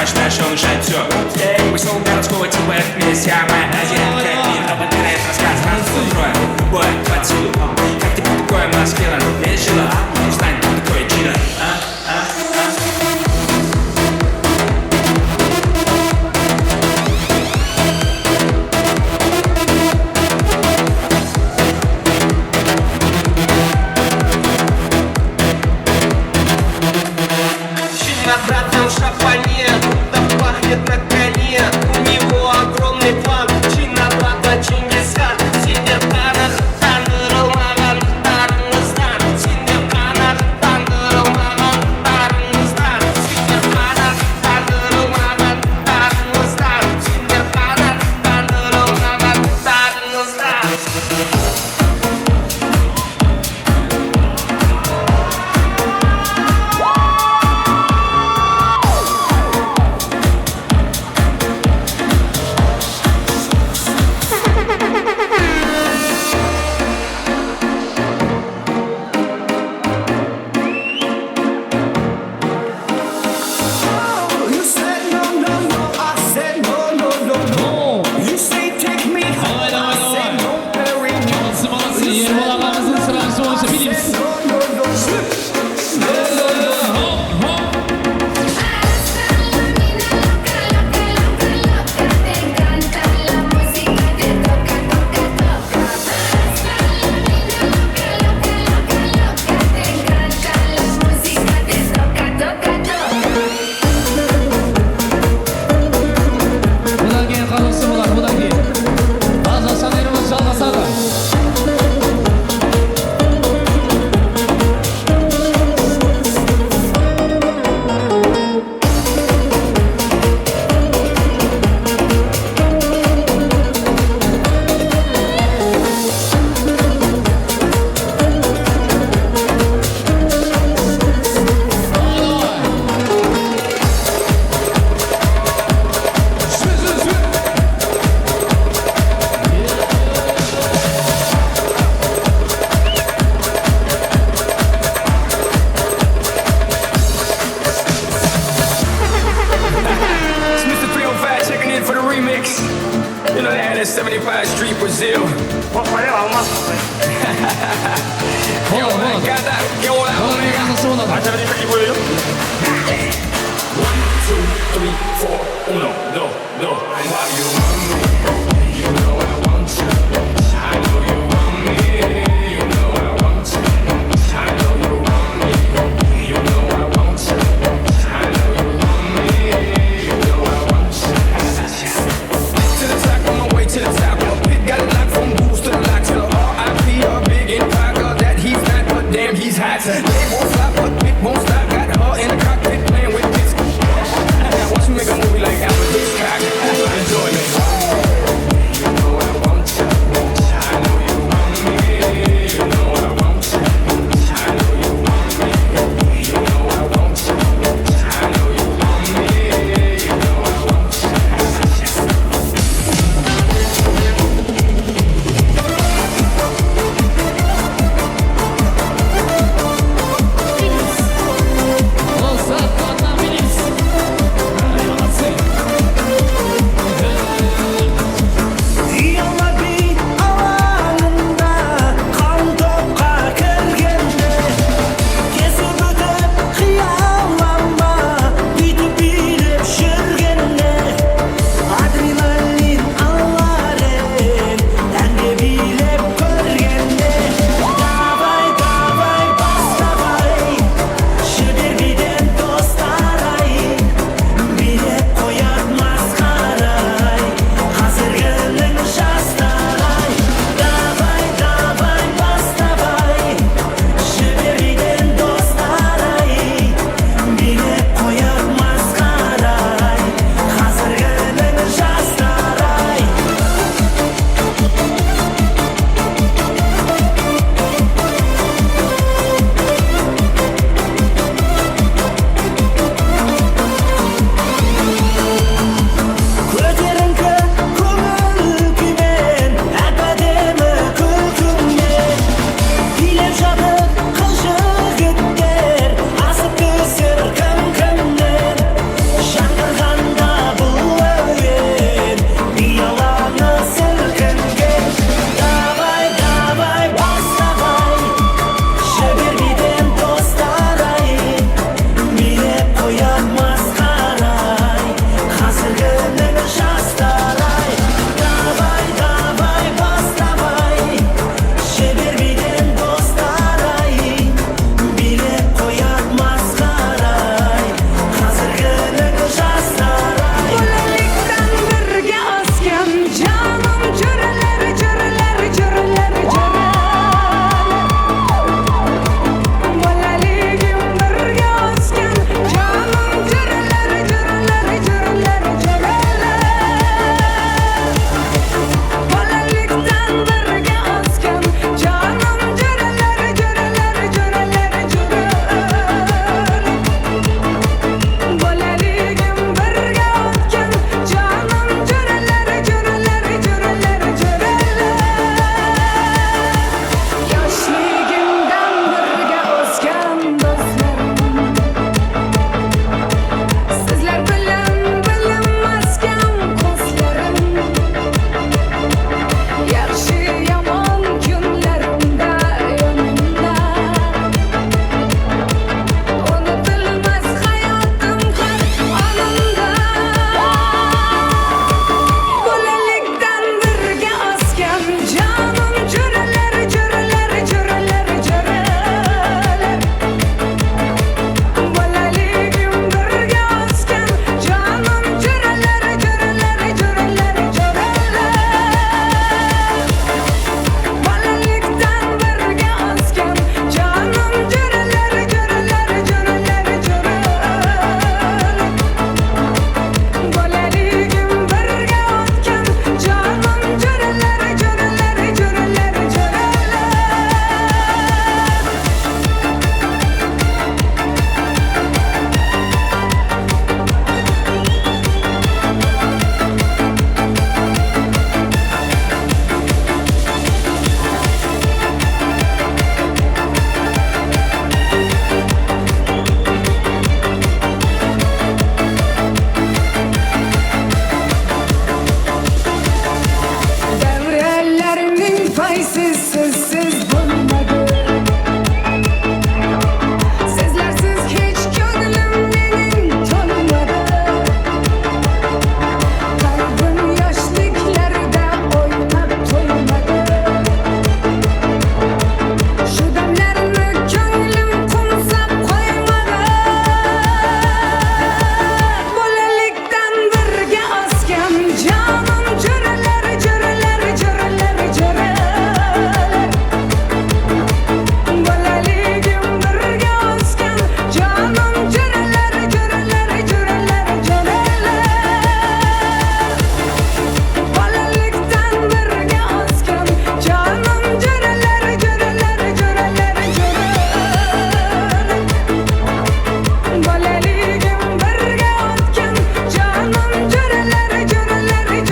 точно шелушать все. Вышел городского типа, это миссия моя азиатка. Мир работает рассказ, нас устроен. Бой, поцелуй. Как ты такое маскирован? Весело, узнать, кто такой чидо. Братан в шапане, будто пахнет на коне. У него огромный план, Чина брата Чингисхан. Сидят танах, тандырылмаған тарыңыздан. Сендер қанақ, тандырылмаған тарыңыздан. Сендер қанақ, тандырылмаған тарыңыздан. Сендер қанақ, тандырылмаған тарыңыздан. You said no, no, no, I said no, no, no, no. You say take me home, I said no, very no. You said no, no, no, I said no, no, no. Бұдан кейін қалысы болады, бұдан кейін. Қазақстан еліміз жалғасады. It's Mr. 305 checking in for the remix. You know that at 75 Street, Brazil. To the top, on my way to the top. My pit got it locked from boost to the lock to the RIP. Or big empire, that he's not, but damn, he's hot. They won't stop, but it won't stop. Got her in the cockpit playing with this. Watch me make a movie like Alfred Hitchcock. Enjoy me. sizsiz bo'lmadi. Sizlarsiz hech ko'nglim mening to'lmadi. Qalbim yoshliklarda o'ynab to'ymadi. Shu damlarni ko'nglim qo'msab qo'ymadi. Bolalikdan birga o'sgan jonim jo'ralar, jo'ralar, jo'ralar, jo'ralar. Bolaligim birga o'sgan jonim jo'ralar, jo'ralar, jo'ralar, jo'ralar. Bolalikdan birga o'sgan jonim jo'ralar, jo'ralar, jo'ralar, jo'ralar. Bolaligim birga o'tgan jonim jo'ralar, jo'ralar, jo'ralar,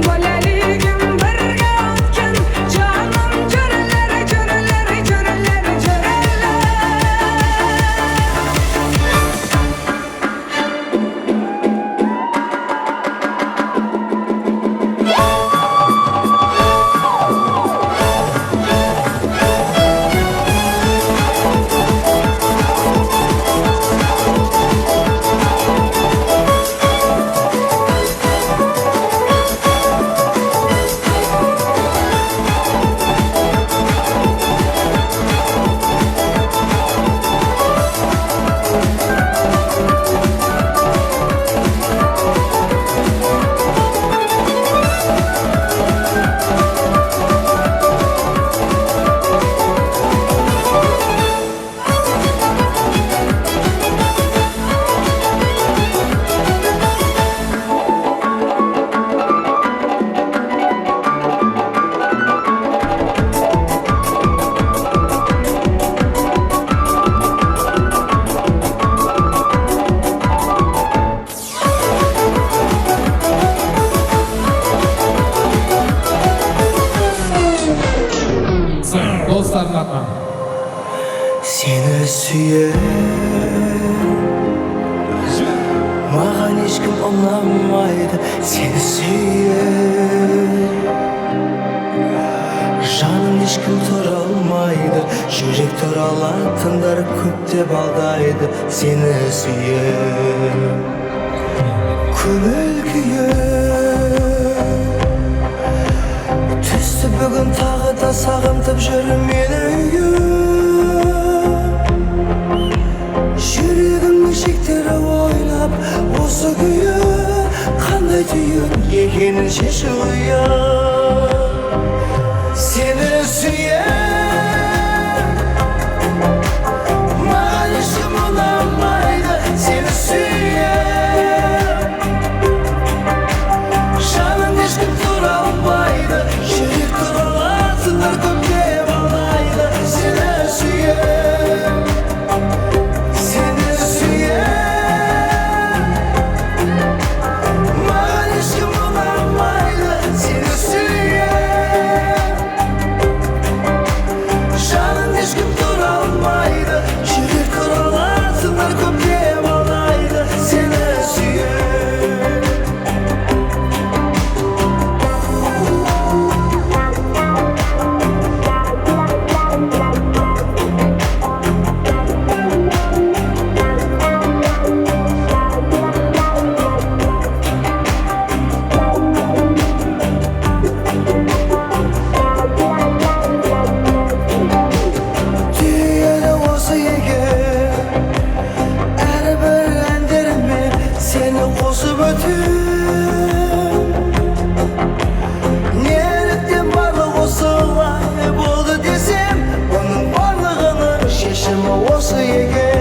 Bolaligim birga o'tgan jonim jo'ralar, jo'ralar, jo'ralar, Dostlarım atma. Seni süyer Mağan hiç kim anlamaydı Seni süyer Жаным ешкім тұра алмайды Жүрек тұралатындар көптеп алдайды Сені сүйер Көңіл күйер Түсті бүгін тағы да сағынтып жүр мені үйге Жүрегімнің шектері ойлап Осы күйі қандай түйін екенін шешу қиын Seni süyer Mağan işim olamaydı Seni süyer Canım hiç kim duralmaydı Yürek duralatınlar köpke bağlaydı Seni süyer Seni süyer Mağan işim olamaydı Seni süyer Canım hiç kim duralmaydı Yürek kuralatınlar köpke bağlaydı Seni süyer Dünyada olsa ege Әрбір әндеріме Seni қосып өтем Неліктен барлық осылай болды десем Оның барлығының шешімі осы екен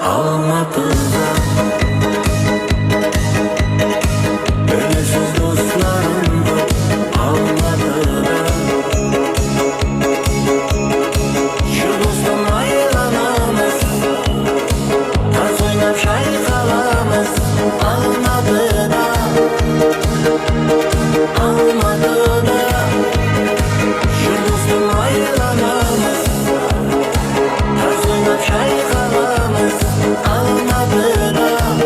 Almatı'da Ölüsüz dostlarım Almatı'da Şu dostum aylanamız Taz oynap şaykalamız Almatı'da Almatı'da Şu dostum aylanamız Taz oynap şaykalamız Almatı'da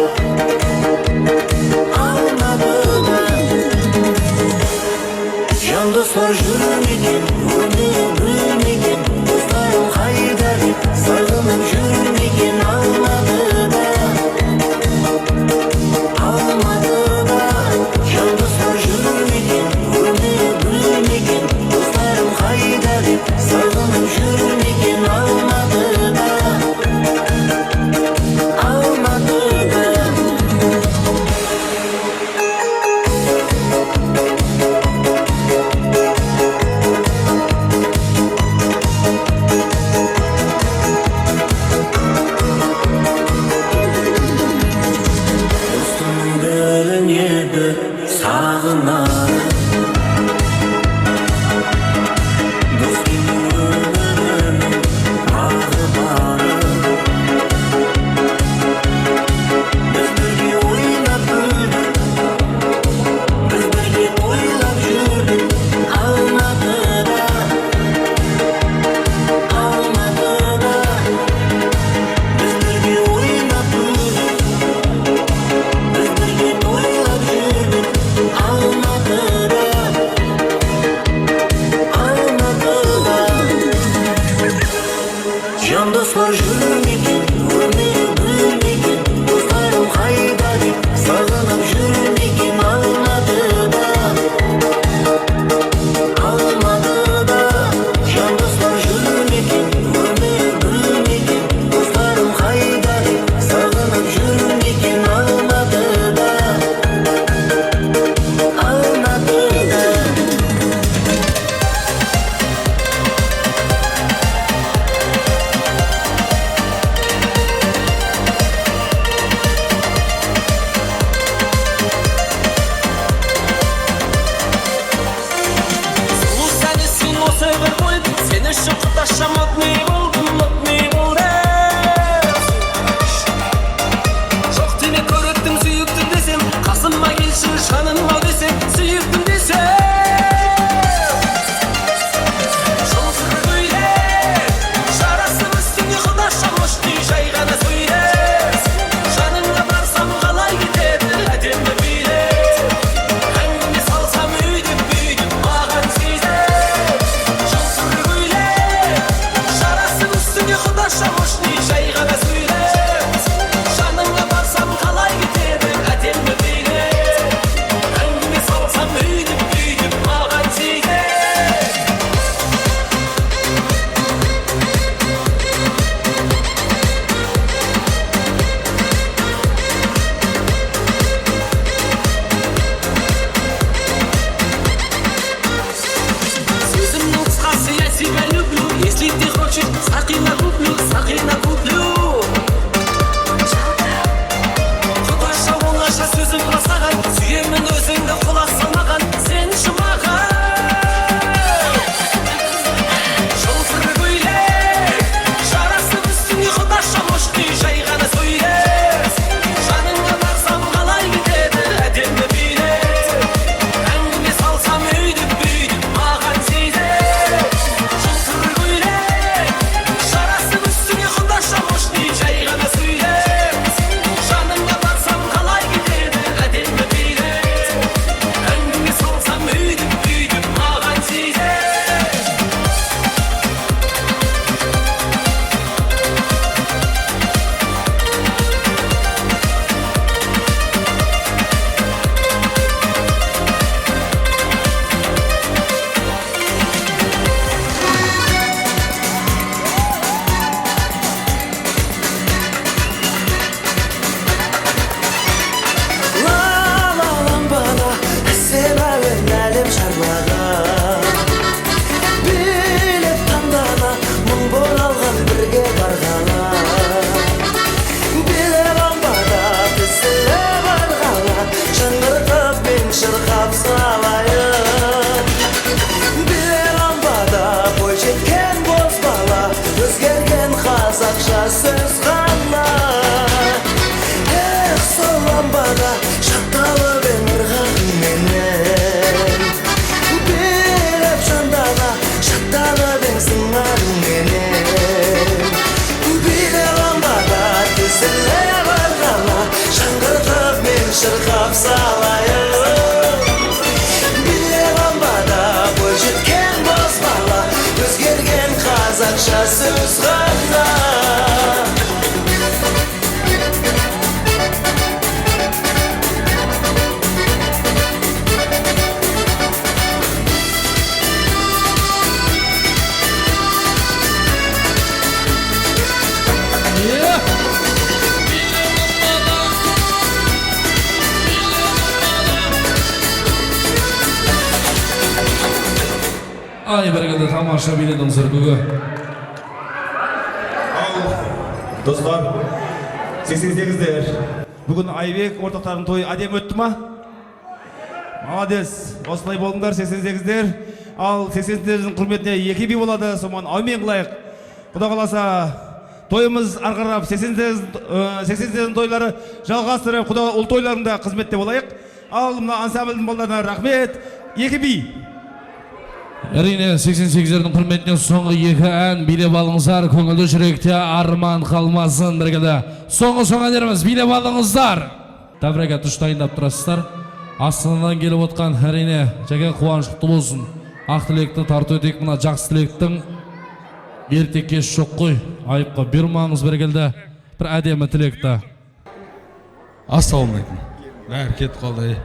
бергенде тамаша биледіңіздер бүгін. Достар, 88'дер. Бүгін Айбек ортақтарының тойы әдем өтті ма? Молодец. Осылай болыңдар 88'дер. Ал 88'дердің құрметіне 2 би болады. Соман аумен қылайық. Құда қаласа тойымыз арқарап 88'дердің тойлары жалғастырып, құда ұл тойларында қызметте болайық. Ал мына ансамбльдің балдарына рахмет. 2 би. Әрине 88'дердің құрметіне соңғы 2 ән билеп алыңыздар, көңілді жүректе арман қалмасын біргеді. Соңғы әндеріміз билеп алыңыздар. Тәбірге тұш дайындап тұрасыздар. Астанадан келіп отқан әрине жәке қуаныш құтты болсын. Ақ тілекті тарту етек, мына жақсы тілектің ерте кеш жоқ қой. Айыпқа бермаңыз біргелді. Бір әдемі тілекті. Ассалаумағалейкум. Бәрі кетіп қалды.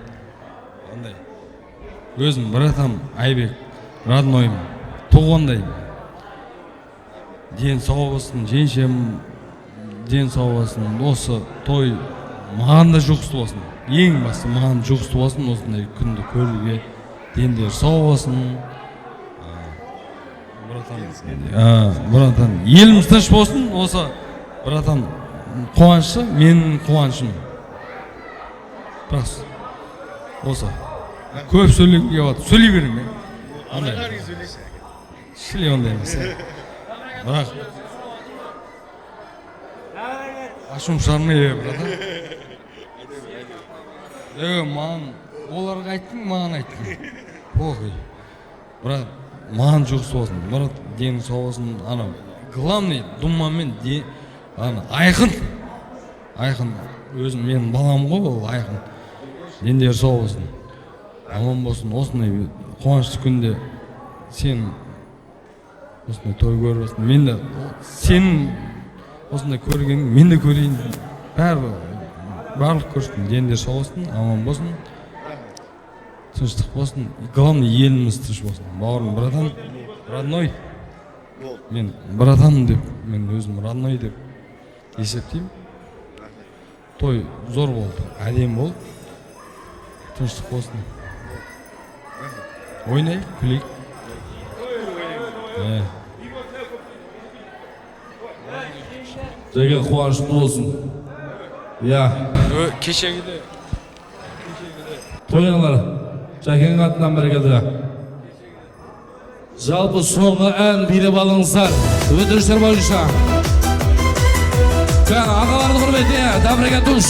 Өзім братам Айбек, роднойым, туғандай. Ден сау болсын, женшем ден сау болсын. Осы той маған да жұғысты болсын. Ең басты маған жұғысты болсын, осындай күнді көруге. Дендер сау болсын. Братан, еліміз тыныш болсын. Осы братан қуанышы, менің қуанышым. Рас. Осы. Көп сөйлеуге болады. Сөйлей берем мен. Андай. Шіле ондай емес. Бірақ ашым шармай братан. Маған оларға айттың, маған айттың. Похуй. Брат, маған жұғыс болсын. Брат, денің сау болсын. Главный думамен айқын. Айқын. Өзім менің балам ғой, ол айқын. Дендер сау болсын. Аман болсын. Осындай қуанышты күнде сен осындай той көріп болсын. Мен де сенің осындай көрген, мен де көрейін. Барлық көрсін. Дендер сау болсын. Аман болсын. Тыныштық болсын. Главный еліміз тыныш болсын. Бауырым, братан, родной. Мен братан деп, мен өзім родной деп есептеймін. Той зор болды, әдем болды. Тыныштық болсын. Ойнайық, күлейік. Жәке қуанышты болсын. Кешегіде тойыңлар жәкенің атынан біргелді. Жалпы соңғы ән билеп алыңыздар. Өтініштер бойынша. Ағаларды құрметіне, Тәбірге тұш.